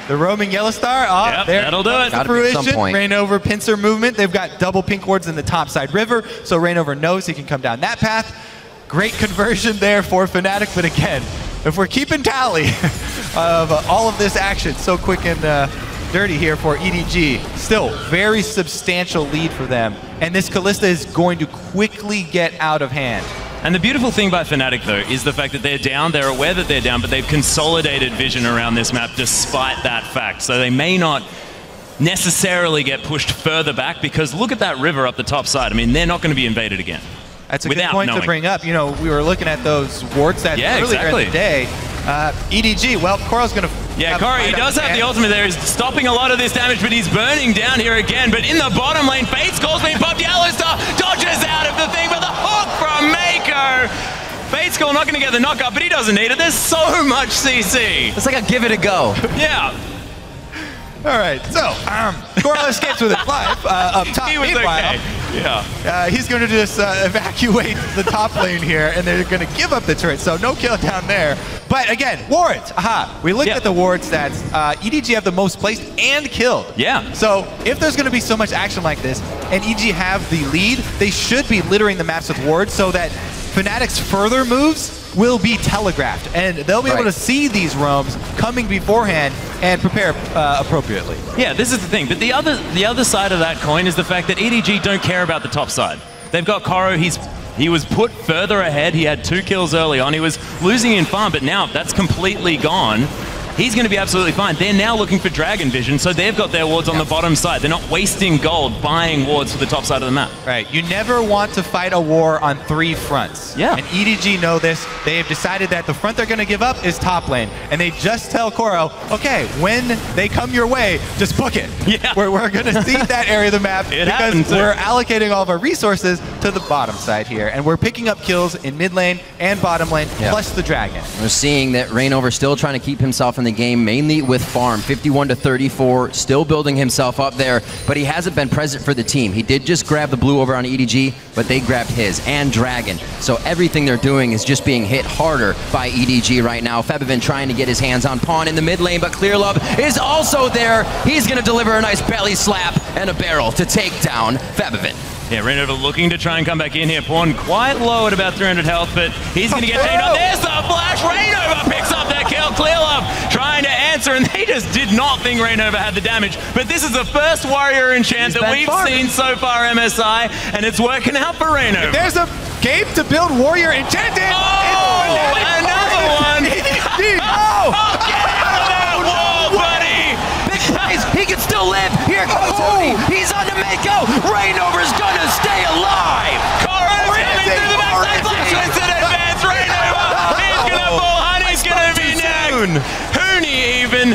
The roaming Yellow Star, yep, that'll do it. Gotta be at some point. Rainover pincer movement. They've got double pink wards in the top side river, so Rainover knows he can come down that path. Great conversion there for Fnatic, but again, if we're keeping tally of all of this action so quick and dirty here for EDG, still very substantial lead for them, and this Kalista is going to quickly get out of hand. And the beautiful thing about Fnatic, though, is the fact that they're down, they're aware that they're down, but they've consolidated vision around this map despite that fact. So they may not necessarily get pushed further back, because look at that river up the top side. I mean, they're not going to be invaded again. That's a good point to bring up. You know, we were looking at those ward stats earlier in the day. EDG, well, Coro's going to... Yeah, Coro, he does have the ultimate there. He's stopping a lot of this damage, but he's burning down here again. But in the bottom lane, Fate's Call's being popped. Yellow Star dodges out of the thing, but the hook from Mako. Fate's Call not going to get the knockup, but he doesn't need it. There's so much CC. It's like a give it a go. Yeah. All right, so Coro escapes with his life up top. He was Meanwhile, okay. Yeah. He's going to just evacuate the top lane here, and they're going to give up the turret, so no kill down there. But again, wards. Aha. We looked at the ward stats. EDG have the most placed and killed. Yeah. So if there's going to be so much action like this, and EDG have the lead, they should be littering the maps with wards so that Fnatic's further moves will be telegraphed, and they'll be able to see these roams coming beforehand and prepare appropriately. Yeah, this is the thing. But the other side of that coin is the fact that EDG don't care about the top side. They've got Coro. He was put further ahead. He had 2 kills early on. He was losing in farm, but now that's completely gone. He's going to be absolutely fine. They're now looking for Dragon Vision, so they've got their wards on the bottom side. They're not wasting gold buying wards for the top side of the map. Right. You never want to fight a war on 3 fronts. Yeah. And EDG know this. They have decided that the front they're going to give up is top lane. And they just tell Coro, okay, when they come your way, just book it. Yeah. We're going to cede that area of the map because happens. we're allocating all of our resources to the bottom side here. And we're picking up kills in mid lane and bottom lane, plus the Dragon. We're seeing that Rainover still trying to keep himself in the game, mainly with farm, 51-34, still building himself up there, but he hasn't been present for the team. He did just grab the blue over on EDG, but they grabbed his, and Dragon. So everything they're doing is just being hit harder by EDG right now. Febivin trying to get his hands on Pawn in the mid lane, but Clearlove is also there. He's going to deliver a nice belly slap and a barrel to take down Febivin. Yeah, Rainover looking to try and come back in here. Pawn quite low at about 300 health, but he's going to get taken out. There's the flash. Rainover picks up that kill. Clearlove trying to answer, and they just did not think Rainover had the damage. But this is the first warrior enchant that we've seen so far, MSI, and it's working out for Rainover. There's a game to build warrior enchanted. Oh, another one. Oh, get out of that wall, buddy. Big plays. He can still live. Here comes Hootie. He's on to Mako. Rainover's going to stay alive. Coro's coming through the backside. Flash wins an advance. Rainover. He's going to fall. Honey's going to be next. Hoonie even.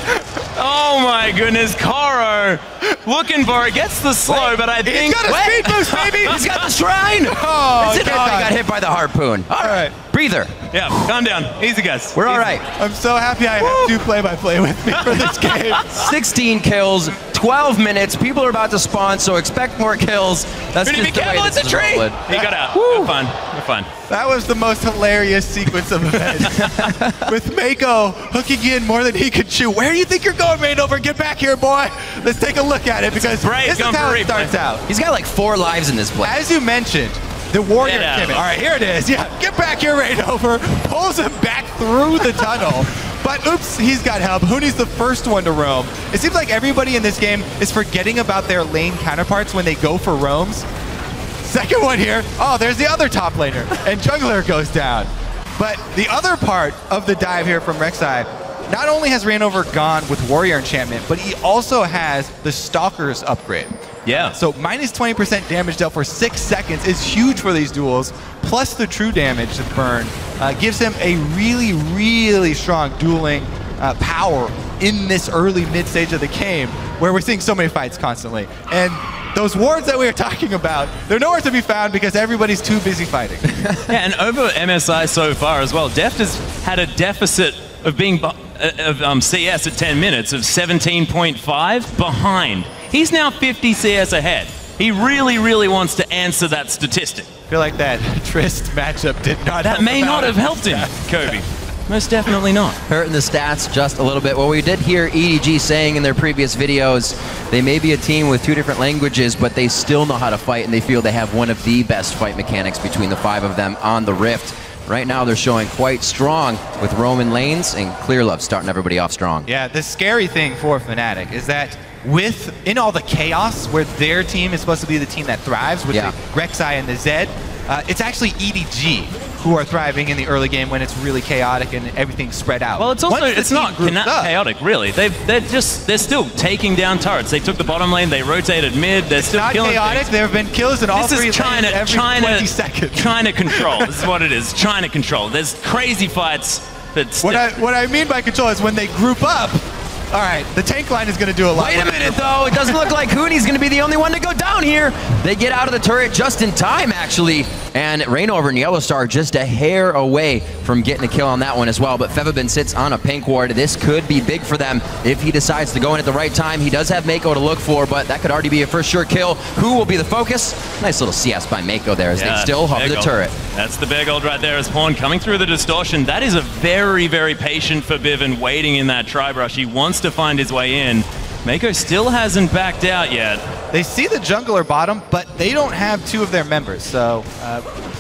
Oh my goodness, Coro looking for it, gets the slow, but I think... He's got a speed boost, baby! He's got the shrine! Oh, he got hit by the harpoon. All right, breather. Yeah, calm down. Easy, guys. We're all right. I'm so happy I have 2 play-by-play with me for this game. 16 kills, 12 minutes. People are about to spawn, so expect more kills. That's just be careful, it's a tree! He got out. We're fine. We're fine. That was the most hilarious sequence of events. With Mako hooking in more than he could chew. Where do you think you're going, Rainover? Get back here, boy. Let's take a look at it, because this is how it starts out. He's got like 4 lives in this play. As you mentioned, the warrior gimmick. All right, here it is. Yeah, get back here, Rainover. Pulls him back through the tunnel. But oops, he's got help. Hooney's the first one to roam. It seems like everybody in this game is forgetting about their lane counterparts when they go for roams. Second one here. Oh, there's the other top laner. And Jungler goes down. But the other part of the dive here from Rek'Sai, not only has Rainover gone with Warrior Enchantment, but he also has the Stalker's upgrade. Yeah. So minus 20% damage dealt for 6 seconds is huge for these duels. Plus the true damage burn gives him a really, really strong dueling power in this early mid stage of the game where we're seeing so many fights constantly. And those wards that we were talking about, they're nowhere to be found because everybody's too busy fighting. Yeah, and over MSI so far as well, Deft has had a deficit of being CS at 10 minutes of 17.5 behind. He's now 50 CS ahead. He really, really wants to answer that statistic. I feel like that Trist matchup did not That may not have helped him, Kobe. Most definitely not. Hurting the stats just a little bit. Well, we did hear EDG saying in their previous videos they may be a team with 2 different languages, but they still know how to fight, and they feel they have one of the best fight mechanics between the 5 of them on the Rift. Right now, they're showing quite strong with Roman lanes and Clearlove starting everybody off strong. Yeah, the scary thing for Fnatic is that in all the chaos where their team is supposed to be the team that thrives with the Rek'Sai and the Zed, it's actually EDG who are thriving in the early game when it's really chaotic and everything's spread out. Well, it's also it's not chaotic really. They're still taking down turrets. They took the bottom lane, they rotated mid. They're still killing chaotic. things. There have been kills in all 3 lanes every 20 seconds. China control. This is what it is. China control. There's crazy fights. What I mean by control is when they group up. All right, the tank line is going to do a lot. Wait a minute, though. It doesn't look like Hooney's going to be the only one to go down here. They get out of the turret just in time, actually. And Rainover and Yellowstar just a hair away from getting a kill on that one as well. But Fevabin sits on a pink ward. This could be big for them if he decides to go in at the right time. He does have Mako to look for, but that could already be a first sure kill. Who will be the focus? Nice little CS by Mako there as they still hover the turret. That's the big old right there as Pawn coming through the distortion. That is a very, very patient Forbidden waiting in that tri-brush. He wants to find his way in. Mako still hasn't backed out yet. They see the jungler bottom, but they don't have 2 of their members, so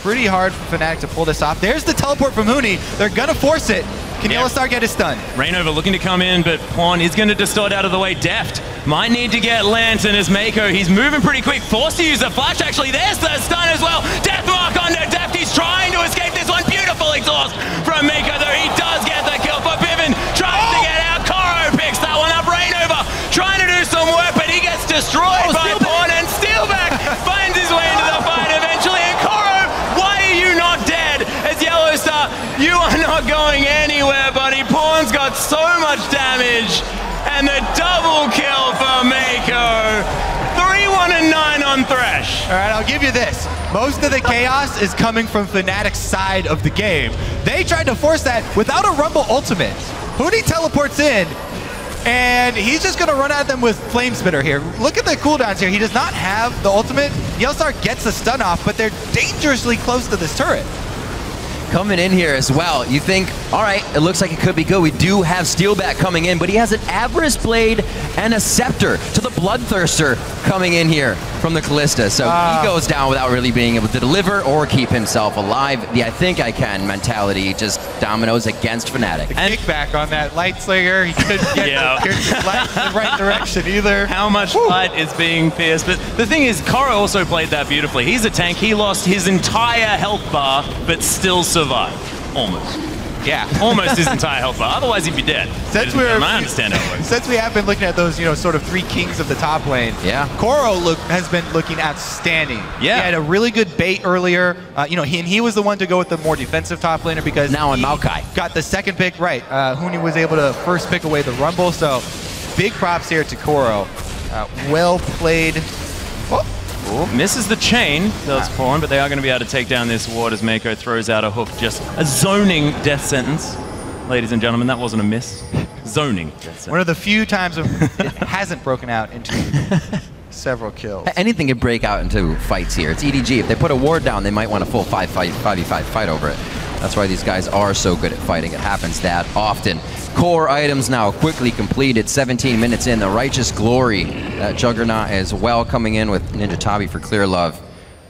pretty hard for Fnatic to pull this off. There's the teleport from Hooney. They're going to force it. Can Yellowstar get his stun? Rainover looking to come in, but Pawn is going to distort out of the way. Deft might need to get Lantern as Mako. He's moving pretty quick. Forced to use the flash, actually. There's the stun as well. Deathmark onto Deft. He's trying to escape this one. Beautiful exhaust from Mako, though. He does get the kill for Bivin. Tries to get out. Koro picks that one up. Rainover trying to do some work, but he gets destroyed by Pawn, and Steelback finds his way into the fight eventually. And Koro, why are you not dead? As Yellowstar, you are not going anywhere, buddy. Pawn's got so much damage, and the double kill for Mako. 3-1-9 on Thresh. All right, I'll give you this. Most of the chaos is coming from Fnatic's side of the game. They tried to force that without a Rumble ultimate. Hooney teleports in, and he's just going to run at them with Flame Spitter here. Look at the cooldowns here. He does not have the ultimate. Yellowstar gets the stun off, but they're dangerously close to this turret. Coming in here as well. You think, all right, it looks like it could be good. We do have Steelback coming in, but he has an Avarice Blade and a Scepter to the Bloodthirster coming in here from the Callista. So he goes down without really being able to deliver or keep himself alive. The I think I can mentality just dominoes against Fnatic. The kickback on that Light Slinger, he couldn't get the light in the right direction either. How much light is being pierced? But the thing is, Koro also played that beautifully. He's a tank. He lost his entire health bar, but still survived. Almost. Yeah. Almost his entire health bar. Otherwise, he'd be dead. I understand how it works. Since we have been looking at those, sort of 3 kings of the top lane, Koro has been looking outstanding. Yeah. He had a really good bait earlier. He was the one to go with the more defensive top laner because now in Maokai got the second pick right. Hooney was able to first pick away the Rumble, so big props here to Koro. Well played. Misses the chain, does Pawn, but they are going to be able to take down this ward as Mako throws out a hook. Just a zoning death sentence. Ladies and gentlemen, that wasn't a miss. Zoning death sentence. One of the few times it hasn't broken out into several kills. Anything can break out into fights here. It's EDG. If they put a ward down, they might want a full 5v5 fight over it. That's why these guys are so good at fighting. It happens that often. Core items now quickly completed. 17 minutes in. The Righteous Glory. That Juggernaut as well coming in with Ninja Tabi for Clearlove.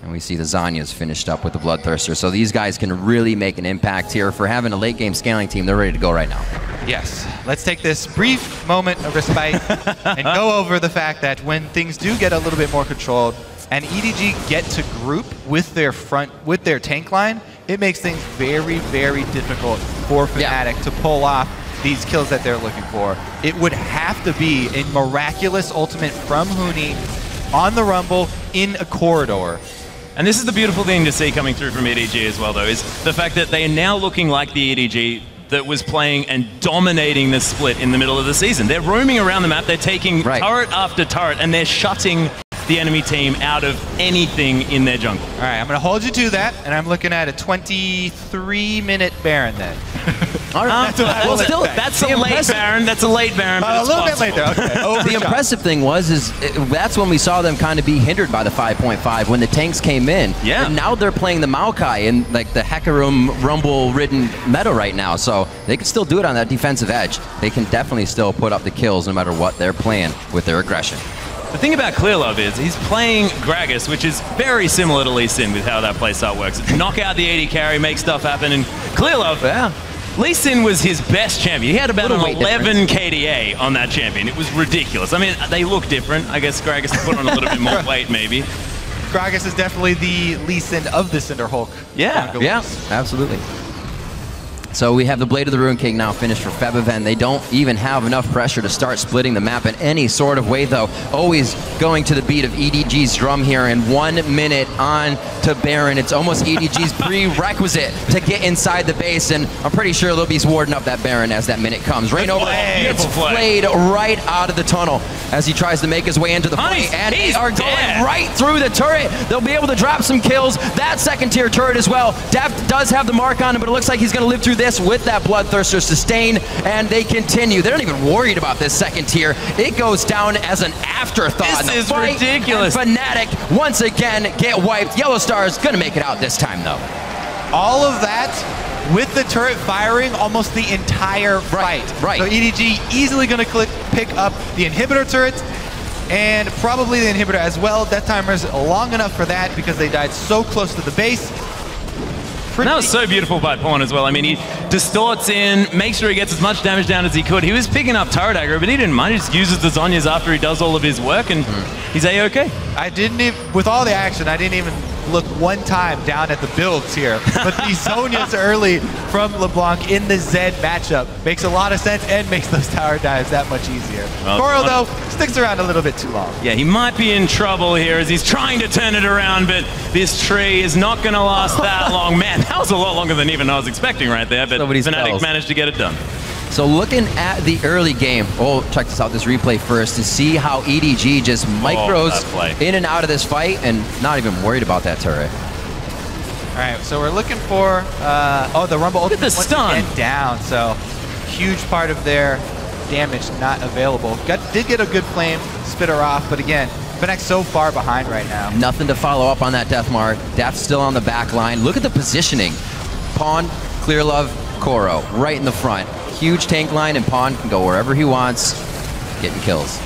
And we see the Zanya's finished up with the Bloodthirster. So these guys can really make an impact here. For having a late game scaling team, they're ready to go right now. Yes. Let's take this brief moment of respite and go over the fact that when things do get a little bit more controlled and EDG get to group with their tank line, it makes things very, very difficult for Fnatic to pull off these kills that they're looking for. It would have to be a miraculous ultimate from Hooney on the Rumble in a corridor. And this is the beautiful thing to see coming through from EDG as well, though, is the fact that they are now looking like the EDG that was playing and dominating the split in the middle of the season. They're roaming around the map, they're taking turret after turret, and they're shutting the enemy team out of anything in their jungle. All right, I'm going to hold you to that, and I'm looking at a 23-minute Baron then. All right. Well, still, that's a late Baron. That's a late Baron. A little bit later. Okay. The impressive thing was that's when we saw them kind of be hindered by the 5.5 when the tanks came in. Yeah. And now they're playing the Maokai in like the Hecarim Rumble-ridden meta right now, so they can still do it on that defensive edge. They can definitely still put up the kills no matter what they're playing with their aggression. The thing about Clearlove is he's playing Gragas, which is very similar to Lee Sin with how that playstyle works. Knock out the AD carry, make stuff happen, and Clearlove, Lee Sin was his best champion. He had about an 11 KDA on that champion. It was ridiculous. I mean, they look different. I guess Gragas put on a little bit more weight, maybe. Gragas is definitely the Lee Sin of the Cinderhulk. Yeah, absolutely. So we have the Blade of the Ruin King now finished for Febiven. They don't even have enough pressure to start splitting the map in any sort of way, though. Always going to the beat of EDG's drum here, and 1 minute on to Baron. It's almost EDG's prerequisite to get inside the base, and I'm pretty sure they'll be warding up that Baron as that minute comes. Rainover gets flayed right out of the tunnel as he tries to make his way into the fight, and they are going right through the turret. They'll be able to drop some kills. That second tier turret as well. Deft does have the mark on him, but it looks like he's going to live through this with that Bloodthirster sustain, and they continue. They're not even worried about this second tier. It goes down as an afterthought. This is ridiculous. Fnatic once again get wiped. Yellow Star's gonna make it out this time though. All of that with the turret firing almost the entire fight. Right. So EDG easily gonna pick up the inhibitor turret and probably the inhibitor as well. Death timer's long enough for that because they died so close to the base. And that was so beautiful by Pawn as well. I mean, he distorts in, makes sure he gets as much damage down as he could. He was picking up turret aggro, but he didn't mind. He just uses the Zhonya's after he does all of his work, and he's A-okay. I didn't even, with all the action, I didn't even look one time down at the builds here. But these Zhonya's early from LeBlanc in the Zed matchup makes a lot of sense and makes those tower dives that much easier. Well, Coral, though, sticks around a little bit too long. Yeah, he might be in trouble here as he's trying to turn it around, but this tree is not going to last that long. Man, that was a lot longer than even I was expecting right there, but Fnatic managed to get it done. So looking at the early game, check this out, this replay first, to see how EDG just micros in and out of this fight and not even worried about that turret. All right, so we're looking for, the Rumble ultimate the stun down, so huge part of their damage not available. Did get a good flame, spit her off, but again, Fnatic so far behind right now. Nothing to follow up on that death mark. Death's still on the back line. Look at the positioning. Pawn, Clearlove, Koro, right in the front. Huge tank line, and Pawn can go wherever he wants, getting kills.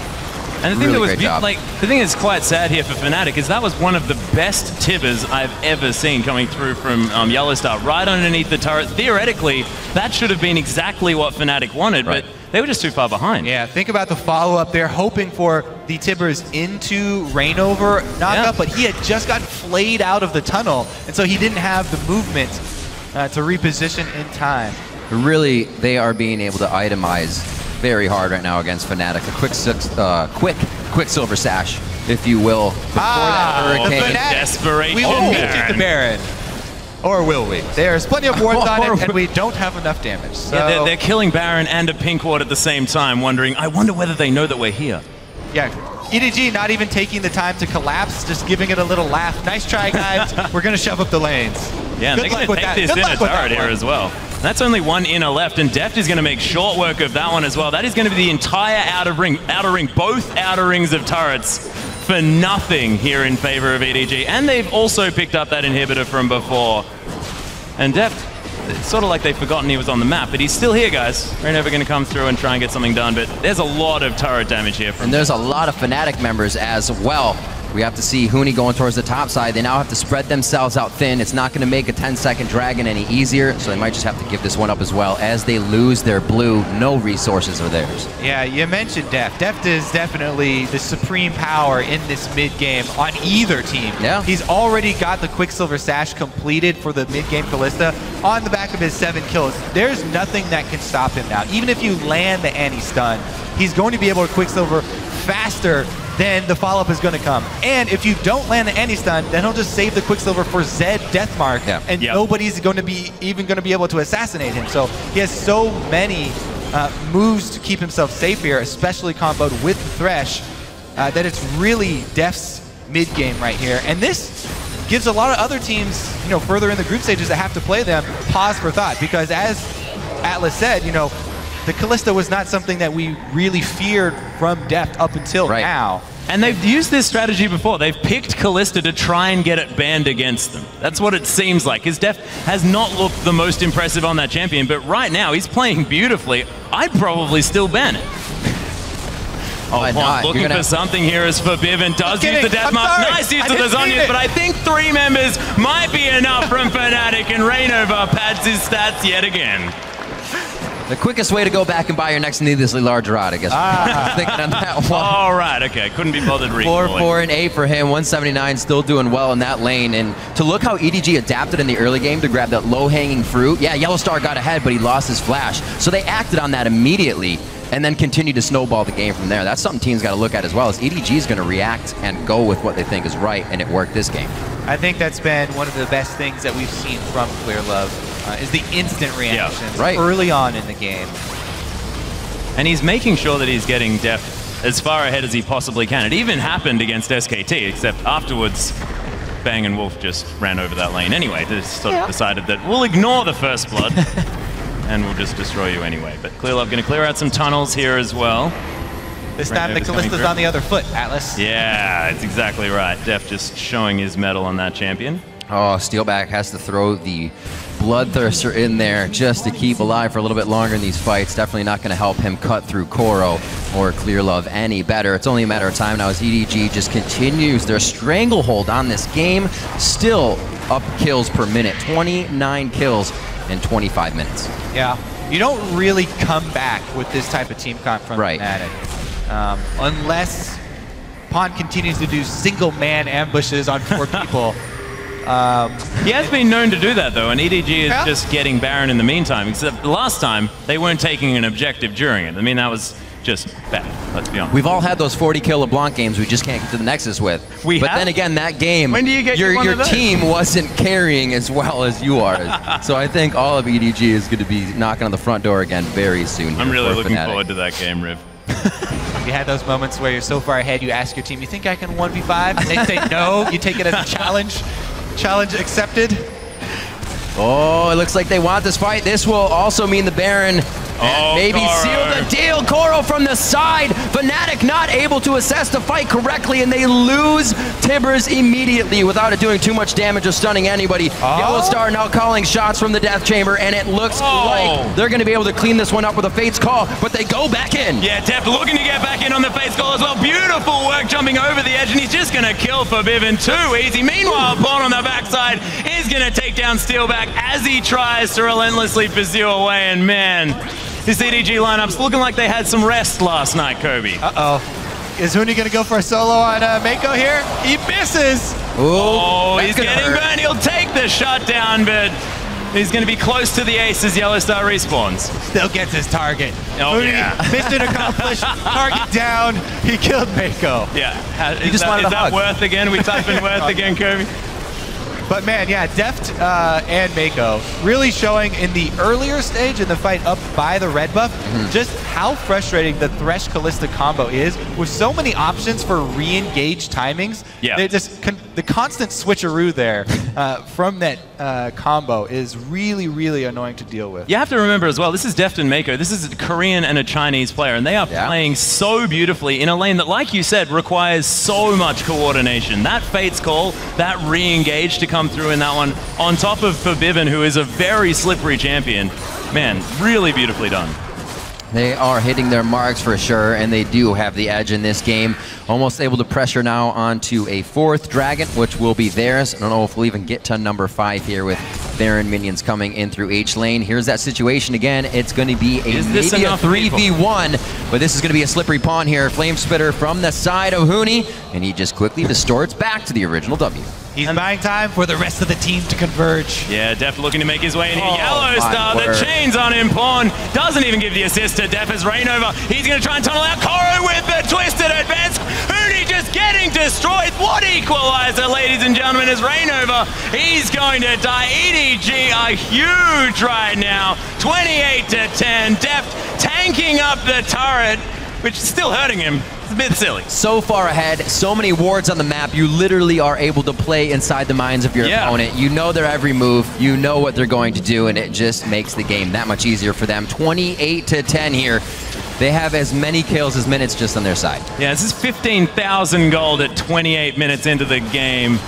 And the thing that was the thing that's quite sad here for Fnatic is that was one of the best tibbers I've ever seen coming through from Yellowstar, right underneath the turret. Theoretically, that should have been exactly what Fnatic wanted, but they were just too far behind. Yeah, think about the follow-up there, hoping for the tibbers into Rainover knockup, but he had just got flayed out of the tunnel, and so he didn't have the movement to reposition in time. Really, they are being able to itemize very hard right now against Fnatic. A Quicksilver Sash, if you will, before that Hurricane. Desperation. We will meet the Baron. Or will we? There's plenty of wards on it, and we don't have enough damage. So. Yeah, they're killing Baron and a pink ward at the same time, wondering, I wonder whether they know that we're here. Yeah, EDG not even taking the time to collapse, just giving it a little laugh. Nice try, guys. We're going to shove up the lanes. Yeah, and they're going to take this inner turret here as well. That's only one inner left, and Deft is going to make short work of that one as well. That is going to be the entire outer ring, both outer rings of turrets for nothing here in favor of EDG. And they've also picked up that inhibitor from before. And Deft, it's sort of like they've forgotten he was on the map, but he's still here, guys. They're never going to come through and try and get something done, but there's a lot of turret damage here. And there's a lot of Fnatic members as well. We have to see Huni going towards the top side. They now have to spread themselves out thin. It's not going to make a 10-second dragon any easier, so they might just have to give this one up as well. As they lose their blue, no resources are theirs. Yeah, you mentioned Deft. Deft is definitely the supreme power in this mid-game on either team. Yeah. He's already got the Quicksilver Sash completed for the mid-game Kalista on the back of his 7 kills. There's nothing that can stop him now. Even if you land the anti-stun, he's going to be able to Quicksilver faster then the follow-up is going to come. And if you don't land the anti-stun, then he'll just save the Quicksilver for Zed Deathmark, and nobody's going to be able to assassinate him. So he has so many moves to keep himself safe here, especially comboed with Thresh, that it's really Def's mid-game right here. And this gives a lot of other teams, further in the group stages that have to play them, pause for thought. Because as Atlas said, the Kalista was not something that we really feared from Deft up until now. And they've used this strategy before. They've picked Kalista to try and get it banned against them. That's what it seems like, because Deft has not looked the most impressive on that champion, but right now he's playing beautifully. I'd probably still ban it. Oh, looking for something here as Forbiven does use the Deathmark. Nice use of the Zhonya's, but I think 3 members might be enough from Fnatic, and Rainova pads his stats yet again. The quickest way to go back and buy your next needlessly large rod, I guess. Thinking on that one. All right, okay. Couldn't be bothered recalling. 4, 4, and 8 for him. 179, still doing well in that lane. And to look how EDG adapted in the early game to grab that low-hanging fruit. Yeah, Yellowstar got ahead, but he lost his flash. So they acted on that immediately and then continued to snowball the game from there. That's something teams got to look at as well, as EDG is going to react and go with what they think is right, and it worked this game. I think that's been one of the best things that we've seen from Clearlove. Is the instant reactions early on in the game. And he's making sure that he's getting Deft as far ahead as he possibly can. It even happened against SKT, except afterwards, Bang and Wolf just ran over that lane anyway. They sort of decided that we'll ignore the first blood and we'll just destroy you anyway. But Clearlove going to clear out some tunnels here as well. This time the Kalista's on the other foot, Atlas. Yeah, it's exactly right. Deft just showing his mettle on that champion. Oh, Steelback has to throw the Bloodthirster in there just to keep alive for a little bit longer in these fights. Definitely not going to help him cut through Koro or Clearlove any better. It's only a matter of time now as EDG just continues their stranglehold on this game. Still up kills per minute. 29 kills in 25 minutes. Yeah, you don't really come back with this type of team comp from Fnatic. Unless Pond continues to do single-man ambushes on 4 people. He has been known to do that though, and EDG is just getting Baron in the meantime, except last time they weren't taking an objective during it. I mean, that was just bad, let's be honest. We've all had those 40 kill LeBlanc games we just can't get to the Nexus with. But then again, that game, when do you get your team wasn't carrying as well as you are. So I think all of EDG is going to be knocking on the front door again very soon. I'm really looking forward to that game, Riv. You had those moments where you're so far ahead, you ask your team, you think I can 1v5? And they say no, you take it as a challenge. Challenge accepted. Oh, it looks like they want this fight. This will also mean the Baron maybe seal the deal. Koro from the side. Fnatic not able to assess the fight correctly, and they lose Tibbers immediately without it doing too much damage or stunning anybody. Yellowstar now calling shots from the Death Chamber, and it looks like they're going to be able to clean this one up with a Fate's Call, but they go back in. Yeah, Def looking to get back in on the Fate's Call as well. Beautiful work jumping over the edge, and he's just going to kill Forbiven too easy. Meanwhile, Pawn on the backside is going to take down Steelback as he tries to relentlessly pursue away, and man, this EDG lineup's looking like they had some rest last night, Kobe. Is Huni going to go for a solo on Mako here? He misses! Oh, he's getting burned. He'll take the shutdown, but he's going to be close to the ace as Yellowstar respawns. Still gets his target. Oh, yeah. Mission accomplished. Target down. He killed Mako. Yeah. Is that worth again? We type in worth again, Kobe. But man, yeah, Deft and Mako really showing in the earlier stage in the fight up by the red buff just how frustrating the Thresh Kalista combo is with so many options for re-engage timings. Yeah. They just the constant switcheroo there from that combo is really, really annoying to deal with. You have to remember as well, this is Deft and Mako. This is a Korean and a Chinese player, and they are playing so beautifully in a lane that, like you said, requires so much coordination. That Fate's Call, that re-engage to come through in that one, on top of Forbiven, who is a very slippery champion. Man, really beautifully done. They are hitting their marks for sure, and they do have the edge in this game. Almost able to pressure now onto a 4th dragon, which will be theirs. I don't know if we'll even get to number 5 here with Baron minions coming in through H lane. Here's that situation again. It's going to be maybe a 3v1, but this is going to be a slippery pawn here. Flame Spitter from the side of Huni, and he just quickly distorts back to the original W. He's buying time for the rest of the team to converge. Yeah, Def looking to make his way in here. Yellow Star, the chains on him. Pawn doesn't even give the assist to Def as Rainover. He's going to try and tunnel out. Koro with the twisted advance. Huni just getting destroyed. What equalizer, ladies and gentlemen, is Rainover. He's going to die. EDG are huge right now. 28-10. Def tanking up the turret, which is still hurting him. It's a bit silly. So far ahead, so many wards on the map, you literally are able to play inside the minds of your opponent. You know their every move, you know what they're going to do, and it just makes the game that much easier for them. 28-10 here. They have as many kills as minutes just on their side. Yeah, this is 15,000 gold at 28 minutes into the game.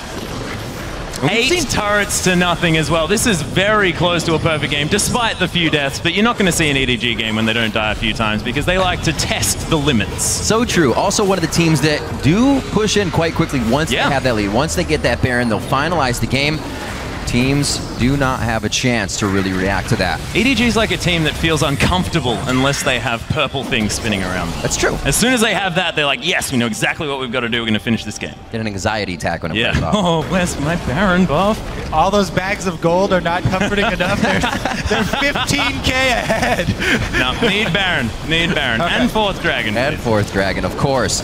8 turrets to nothing as well. This is very close to a perfect game, despite the few deaths, but you're not going to see an EDG game when they don't die a few times because they like to test the limits. So true. Also one of the teams that do push in quite quickly once they have that lead. Once they get that Baron, they'll finalize the game. Teams do not have a chance to really react to that. EDG is like a team that feels uncomfortable unless they have purple things spinning around them. That's true. As soon as they have that, they're like, yes, we know exactly what we've got to do. We're going to finish this game. Get an anxiety attack when it plays off. Oh, where's my Baron buff? All those bags of gold are not comforting enough. They're 15k ahead. No, need Baron. Need Baron. Okay. And 4th Dragon. And 4th Dragon, of course.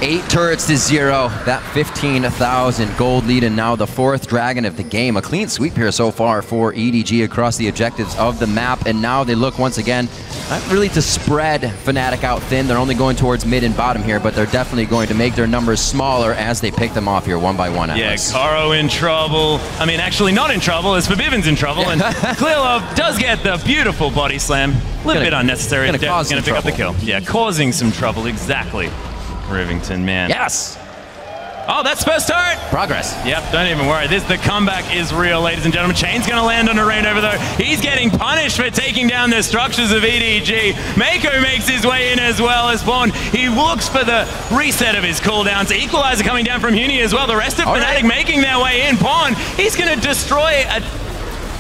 8 turrets to 0. That 15,000 gold lead, and now the 4th Dragon of the game. A clean sweep here so far for EDG across the objectives of the map, and now they look once again not really to spread Fnatic out thin. They're only going towards mid and bottom here, but they're definitely going to make their numbers smaller as they pick them off here one by one. Yeah, Karo in trouble. I mean, actually not in trouble, as Forbiven's in trouble, and Clearlove does get the beautiful body slam. A little bit unnecessary. Gonna cause Gonna pick up the kill. Yeah, causing some trouble, exactly. Rivington, man. Yes! Oh, that's first turret! Progress. Yep, don't even worry. The comeback is real, ladies and gentlemen. Chain's gonna land on a Rainover though. He's getting punished for taking down the structures of EDG. Mako makes his way in as well as Spawn. He looks for the reset of his cooldowns. Equalizer coming down from Huni as well. The rest of Fnatic making their way in. Pawn, he's gonna destroy a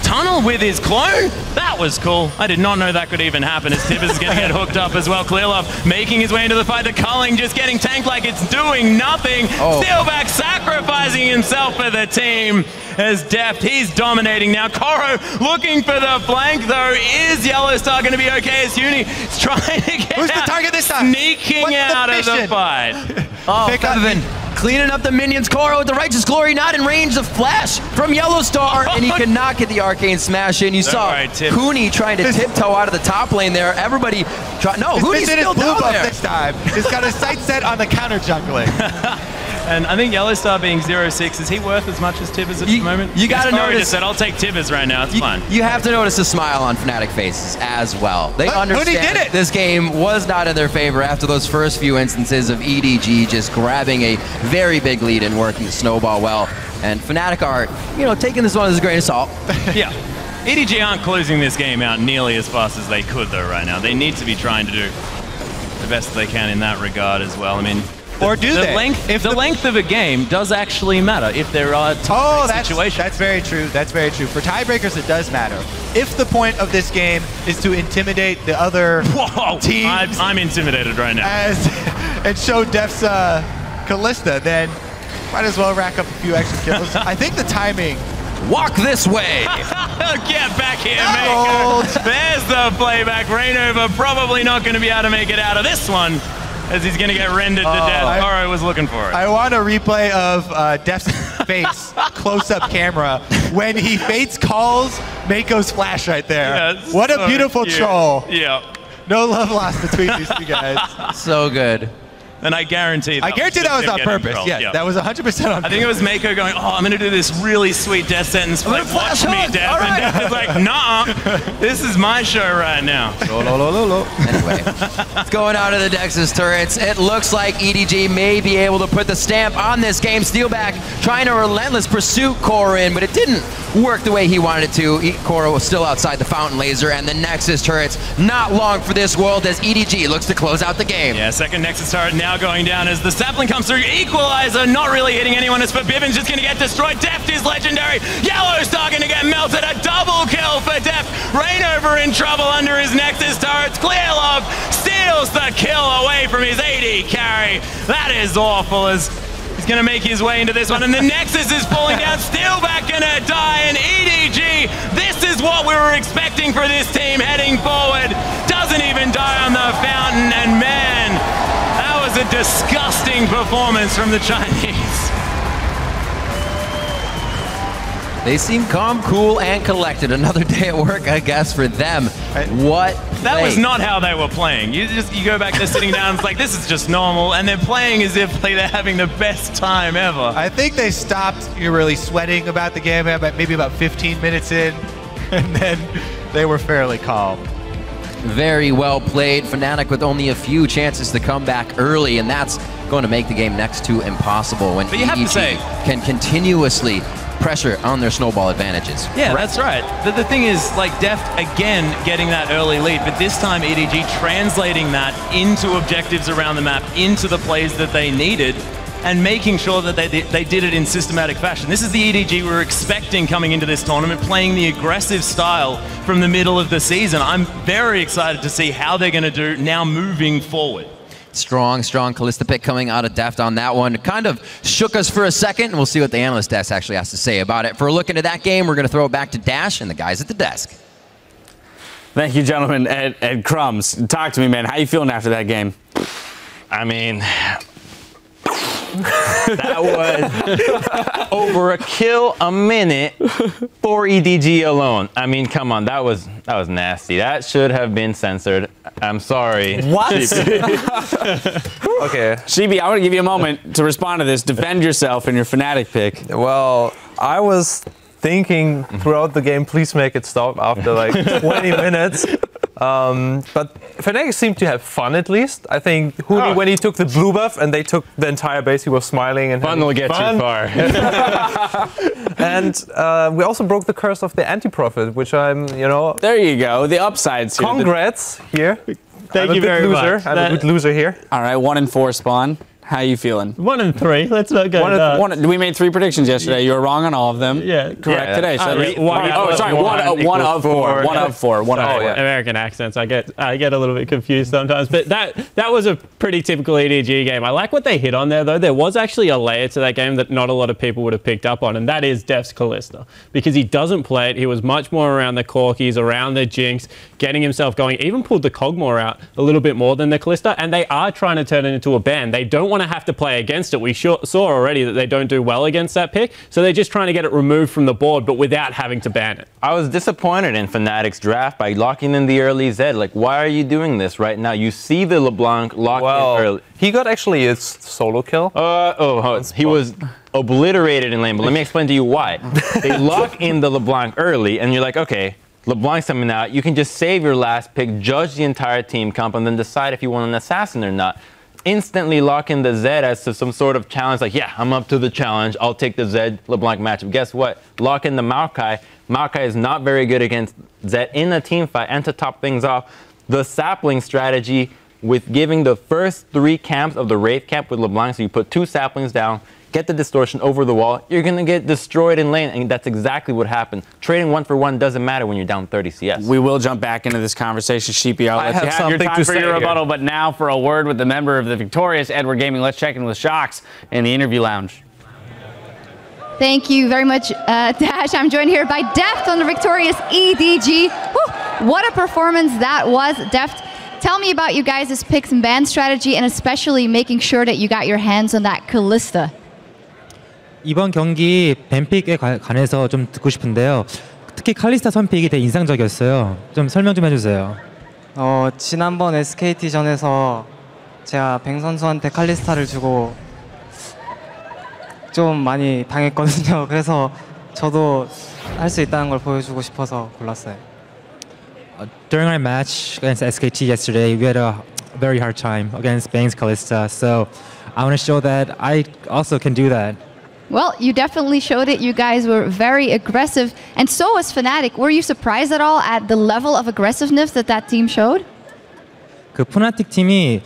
tunnel with his clone? That was cool. I did not know that could even happen as Tibbers is going to get hooked up as well. Clearlove making his way into the fight. The culling just getting tanked like it's doing nothing. Steelback sacrificing himself for the team as Deft. He's dominating now. Koro looking for the flank though. Is Yellowstar going to be okay as Huni is trying to get Who's the target this time? Sneaking out of the fight. Kevin cleaning up the minions. Koro with the Righteous Glory, not in range of flash from Yellowstar, and he cannot get the Arcane Smash in. You saw Huni trying to tiptoe out of the top lane there. Everybody try. No, Huni's still down there. This time. He's got his sight set on the counter jungling. And I think Yellowstar being 0-6, is he worth as much as Tibbers at the moment? You gotta notice. Said, I'll take Tibbers right now, it's fine. You have to notice the smile on Fnatic faces as well. They understand this game was not in their favor after those first few instances of EDG just grabbing a very big lead and working the snowball well. And Fnatic are, taking this one as a grain of salt. Yeah. EDG aren't closing this game out nearly as fast as they could though right now. They need to be trying to do the best they can in that regard as well. I mean, or do they? The length of a game does actually matter if there are situations. That's very true. That's very true. For tiebreakers, it does matter. If the point of this game is to intimidate the other teams, I'm intimidated right now. And show Def's Callista, then might as well rack up a few extra kills. I think the timing. Walk this way. Get back here, Mako. There's the playback. Rainover probably not going to be able to make it out of this one, as he's going to get rendered to death. Koro was looking for it. I want a replay of Def's face, close-up camera, when he fates calls Mako's flash right there. Yeah, what a beautiful troll. Yeah. No love lost between these two guys. So good. And I guarantee that was on purpose. Yeah, that was 100% on purpose. I think it was Mako going, I'm going to do this really sweet death sentence. Like, watch me, Def. And Def is like, nah, this is my show right now. Anyway, it's going out of the Dex's turrets. It looks like EDG may be able to put the stamp on this game. Steelback trying to relentless pursue Koro in, but it didn't work the way he wanted it to. Koro was still outside the Fountain Laser, and the Nexus turrets not long for this world as EDG looks to close out the game. Yeah, second Nexus turret now now going down as the sapling comes through. Equalizer not really hitting anyone as Forbidden's just going to get destroyed. Deft is legendary. Yellow's starting to get melted. A double kill for Deft. Rainover in trouble under his Nexus turrets. Clearlove steals the kill away from his AD carry. That is awful as he's going to make his way into this one. And the Nexus is falling down. Steelback going to die. And EDG, this is what we were expecting for this team heading forward. Doesn't even die on the fountain. And man, that was a disgusting performance from the Chinese. They seem calm, cool, and collected. Another day at work, I guess, for them. What? That was not how they were playing. You go back there sitting down, it's like, this is just normal, and they're playing as if they're having the best time ever. I think they stopped really sweating about the game maybe about 15 minutes in, and then they were fairly calm. Very well played. Fnatic with only a few chances to come back early, and that's going to make the game next to impossible when EDG can continuously pressure on their snowball advantages. Yeah, that's right. The thing is, like, Deft, again, getting that early lead, but this time EDG translating that into objectives around the map, into the plays that they needed, and making sure that they did it in systematic fashion. This is the EDG we were expecting coming into this tournament, playing the aggressive style from the middle of the season. I'm very excited to see how they're going to do now moving forward. Strong Kalista pick coming out of Deft on that one. It kind of shook us for a second, and we'll see what the analyst desk actually has to say about it. For a look into that game, we're going to throw it back to Dash and the guys at the desk. Thank you, gentlemen. Ed Crumbs, talk to me, man. How you feeling after that game? I mean, that was over a kill a minute for EDG alone. I mean, come on, that was nasty. That should have been censored. I'm sorry. What? Okay. Shibi, I want to give you a moment to respond to this. Defend yourself in your Fnatic pick. Well, I was thinking throughout the game, please make it stop after like 20 minutes. But Fnatic seemed to have fun at least. I think Huni, when he took the blue buff and they took the entire base, he was smiling and fun will get you far. And we also broke the curse of the anti-profit, which I'm, There you go, the upsides here. Congrats here. Thank you very much. I'm a good loser here. All right, 1-4 spawn. How you feeling? 1-3. Let's not go. We made 3 predictions yesterday. You were wrong on all of them. Yeah. Correct today. So one of four. American accents. I get a little bit confused sometimes. But that was a pretty typical EDG game. I like what they hit on there, though. There was actually a layer to that game that not a lot of people would have picked up on, and that is Deft's Kalista. Because he doesn't play it. He was much more around the Corkies, around the Jinx, getting himself going. Even pulled the Kog'Maw out a little bit more than the Kalista, and they are trying to turn it into a ban. They don't want to have to play against it. We saw already that they don't do well against that pick, so they're just trying to get it removed from the board, but without having to ban it. I was disappointed in Fnatic's draft by locking in the early Zed. Like, why are you doing this right now? You see the LeBlanc locked in early. He got actually his solo kill. He was obliterated in lane, but let me explain to you why. They lock in the LeBlanc early, and you're like, okay, LeBlanc's coming out. You can just save your last pick, judge the entire team comp, and then decide if you want an assassin or not. Instantly lock in the Zed as to some sort of challenge, like, yeah, I'm up to the challenge, I'll take the Zed LeBlanc matchup. Guess what? Lock in the Maokai. Maokai is not very good against Zed in a team fight, and to top things off, the sapling strategy with giving the first 3 camps of the Wraith camp with LeBlanc, so you put 2 saplings down, get the distortion over the wall, you're going to get destroyed in lane, and that's exactly what happened. Trading 1 for 1 doesn't matter when you're down 30 CS. We will jump back into this conversation, Sheepy. I'll let you have your time for your rebuttal, but now for a word with the member of the victorious Edward Gaming. Let's check in with Shox in the interview lounge. Thank you very much, Dash. I'm joined here by Deft on the victorious EDG. Whew, what a performance that was, Deft. Tell me about you guys' picks and ban strategy, and especially making sure that you got your hands on that Kalista. 이번 경기 밴픽에 관해서 좀 듣고 싶은데요. 특히 칼리스타 선픽이 되게 인상적이었어요. 좀 설명 좀 해주세요. 지난번 SKT전에서 제가 뱅 선수한테 칼리스타를 주고 좀 많이 당했거든요. 그래서 저도 할 수 있다는 걸 보여주고 싶어서 골랐어요. During our match against SKT yesterday, we had a very hard time against Bang's Kalista. So I want to show that I also can do that. Well, you definitely showed it. You guys were very aggressive, and so was Fnatic. Were you surprised at all at the level of aggressiveness that team showed? 그 푸나틱 팀이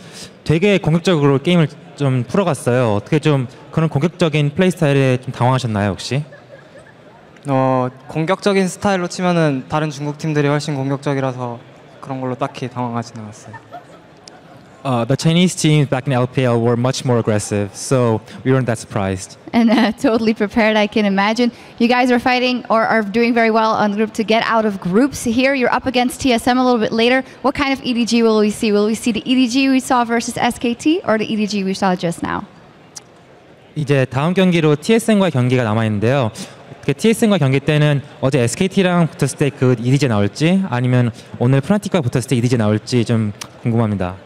되게 공격적으로 게임을 좀 풀어갔어요. 어떻게 좀 그런 공격적인 플레이 스타일에 좀 당황하셨나요, 혹시? 공격적인 스타일로 치면은 다른 중국 팀들이 훨씬 공격적이라서 그런 걸로 딱히 당황하지는 않았어요. The Chinese teams back in LPL were much more aggressive, so we weren't that surprised. And totally prepared, I can imagine. You guys are fighting or are doing very well on the group to get out of groups here. You're up against TSM a little bit later. What kind of EDG will we see? Will we see the EDG we saw versus SKT or the EDG we saw just now? 이제 다음 경기로 TSM과 경기가 남아 있는데요. TSM과 경기 때는 어제 SKT랑 붙었을 때 그 EDG 나올지 아니면 오늘 프나틱과 붙었을 때 EDG 나올지 좀 궁금합니다.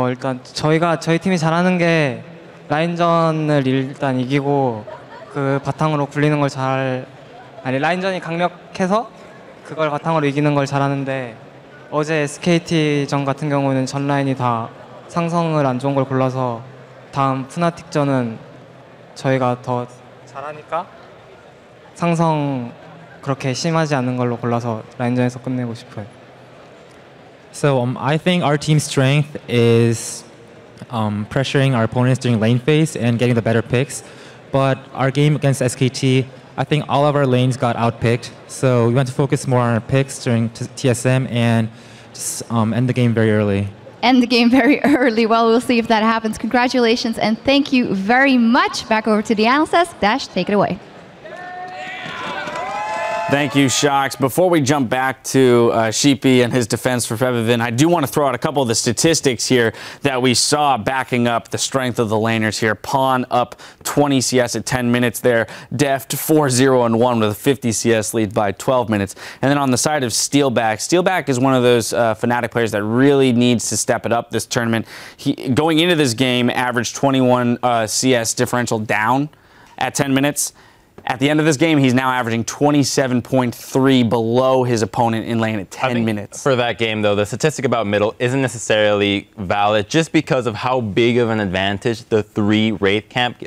일단 저희 팀이 잘하는 게 라인전을 일단 이기고 그 바탕으로 굴리는 걸 라인전이 강력해서 그걸 바탕으로 이기는 걸 잘하는데 어제 SKT전 같은 경우는 전 라인이 다 상성을 안 좋은 걸 골라서 다음 푸나틱전은 저희가 더 잘하니까 상성 그렇게 심하지 않은 걸로 골라서 라인전에서 끝내고 싶어요. So I think our team's strength is pressuring our opponents during lane phase and getting the better picks. But our game against SKT, I think all of our lanes got outpicked. So we want to focus more on our picks during TSM and just end the game very early. End the game very early. Well, we'll see if that happens. Congratulations and thank you very much. Back over to the analyst. Dash, take it away. Thank you, Shox. Before we jump back to Sheepy and his defense for Fevivin, I do want to throw out a couple of the statistics here that we saw backing up the strength of the laners here. Pawn up 20 CS at 10 minutes there. Deft 4-0-1 with a 50 CS lead by 12 minutes. And then on the side of Steelback is one of those Fnatic players that really needs to step it up this tournament. He, going into this game, averaged 21 CS differential down at 10 minutes. At the end of this game, he's now averaging 27.3 below his opponent in lane at 10 minutes. For that game, though, the statistic about middle isn't necessarily valid just because of how big of an advantage the 3 Wraith camp,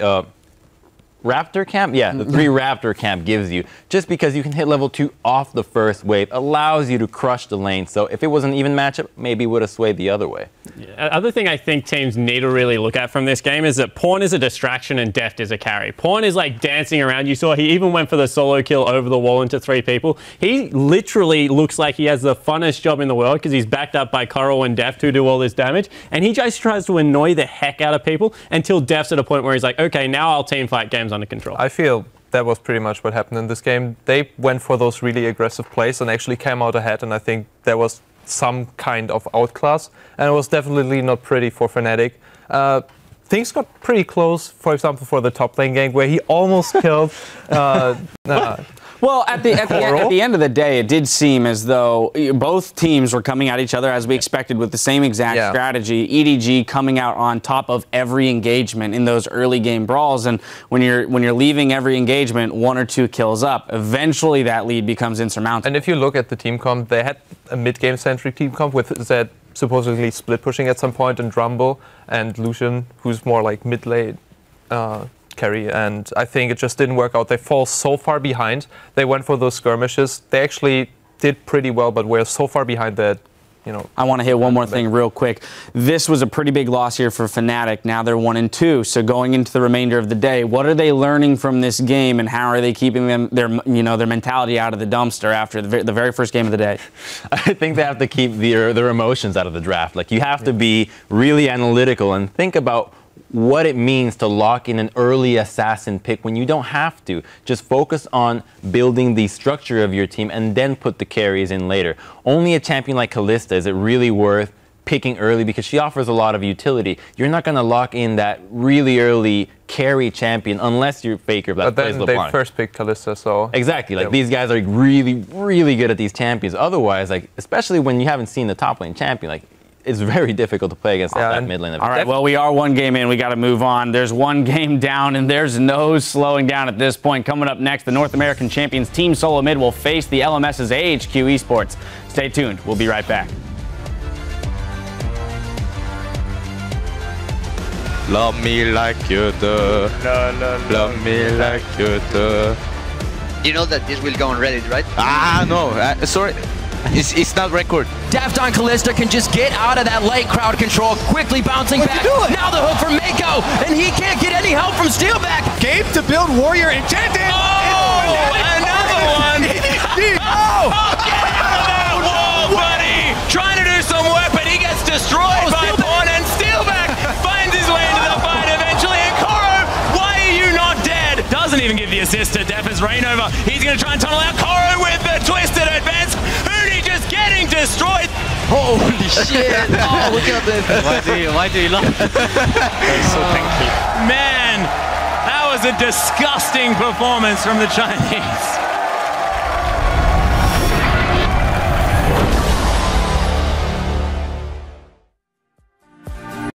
Raptor camp? Yeah, the 3 Raptor camp gives you. Just because you can hit level 2 off the first wave allows you to crush the lane. So if it was an even matchup, maybe would have swayed the other way. Yeah. Other thing I think teams need to really look at from this game is that Pawn is a distraction and Deft is a carry. Pawn is like dancing around. You saw he even went for the solo kill over the wall into 3 people. He literally looks like he has the funnest job in the world because he's backed up by Coral and Deft who do all this damage. And he just tries to annoy the heck out of people until Deft's at a point where he's like, okay, now I'll team fight games under control. I feel that was pretty much what happened in this game. They went for those really aggressive plays and actually came out ahead, and I think there was some kind of outclass, and it was definitely not pretty for Fnatic. Things got pretty close, for example, for the top lane gang, where he almost killed... Well, at the end of the day, it did seem as though both teams were coming at each other as we expected with the same exact strategy. EDG coming out on top of every engagement in those early game brawls, and when you're leaving every engagement 1 or 2 kills up, eventually that lead becomes insurmountable. And if you look at the team comp, they had a mid-game centric team comp with Zed supposedly split pushing at some point, and Drumbo and Lucian, who's more like mid-lane carry, and I think it just didn't work out. They fall so far behind. They went for those skirmishes. They actually did pretty well, but we're so far behind that, you know. I want to hit one more thing real quick. This was a pretty big loss here for Fnatic. Now they're 1-2. So going into the remainder of the day, what are they learning from this game, and how are they keeping their mentality out of the dumpster after the very first game of the day? I think they have to keep their emotions out of the draft. Like, you have to be really analytical and think about what it means to lock in an early assassin pick when you don't have to. Just focus on building the structure of your team and then put the carries in later. Only a champion like Kalista is it really worth picking early because she offers a lot of utility. You're not going to lock in that really early carry champion unless you're Faker. But then they first picked Kalista, so... Exactly. Like, these guys are really, really good at these champions. Otherwise, like, especially when you haven't seen the top lane champion, like, it's very difficult to play against that mid lane. All right, well, we are 1 game in. We got to move on. There's 1 game down, and there's no slowing down at this point. Coming up next, the North American champions Team Solo Mid will face the LMS's AHQ Esports. Stay tuned. We'll be right back. Love me like you do. Love me like you do. You know that this will go on Reddit, right? No. Sorry. It's not record. Deft on Callista can just get out of that light crowd control, quickly bouncing back. Now the hook from Mako, and he can't get any help from Steelback. Game to build Warrior Enchanted. Oh, another one. Oh, get out of that wall, buddy. Trying to do some work, but he gets destroyed by Pawn, and Steelback finds his way into the fight eventually. And Koro, why are you not dead? Doesn't even give the assist to Def as Rainover. He's going to try and tunnel out Koro with the twisted advance. Huni just getting destroyed. Holy shit. Oh, look at this. Why do you laugh? That's so thankful. Man, that was a disgusting performance from the Chinese.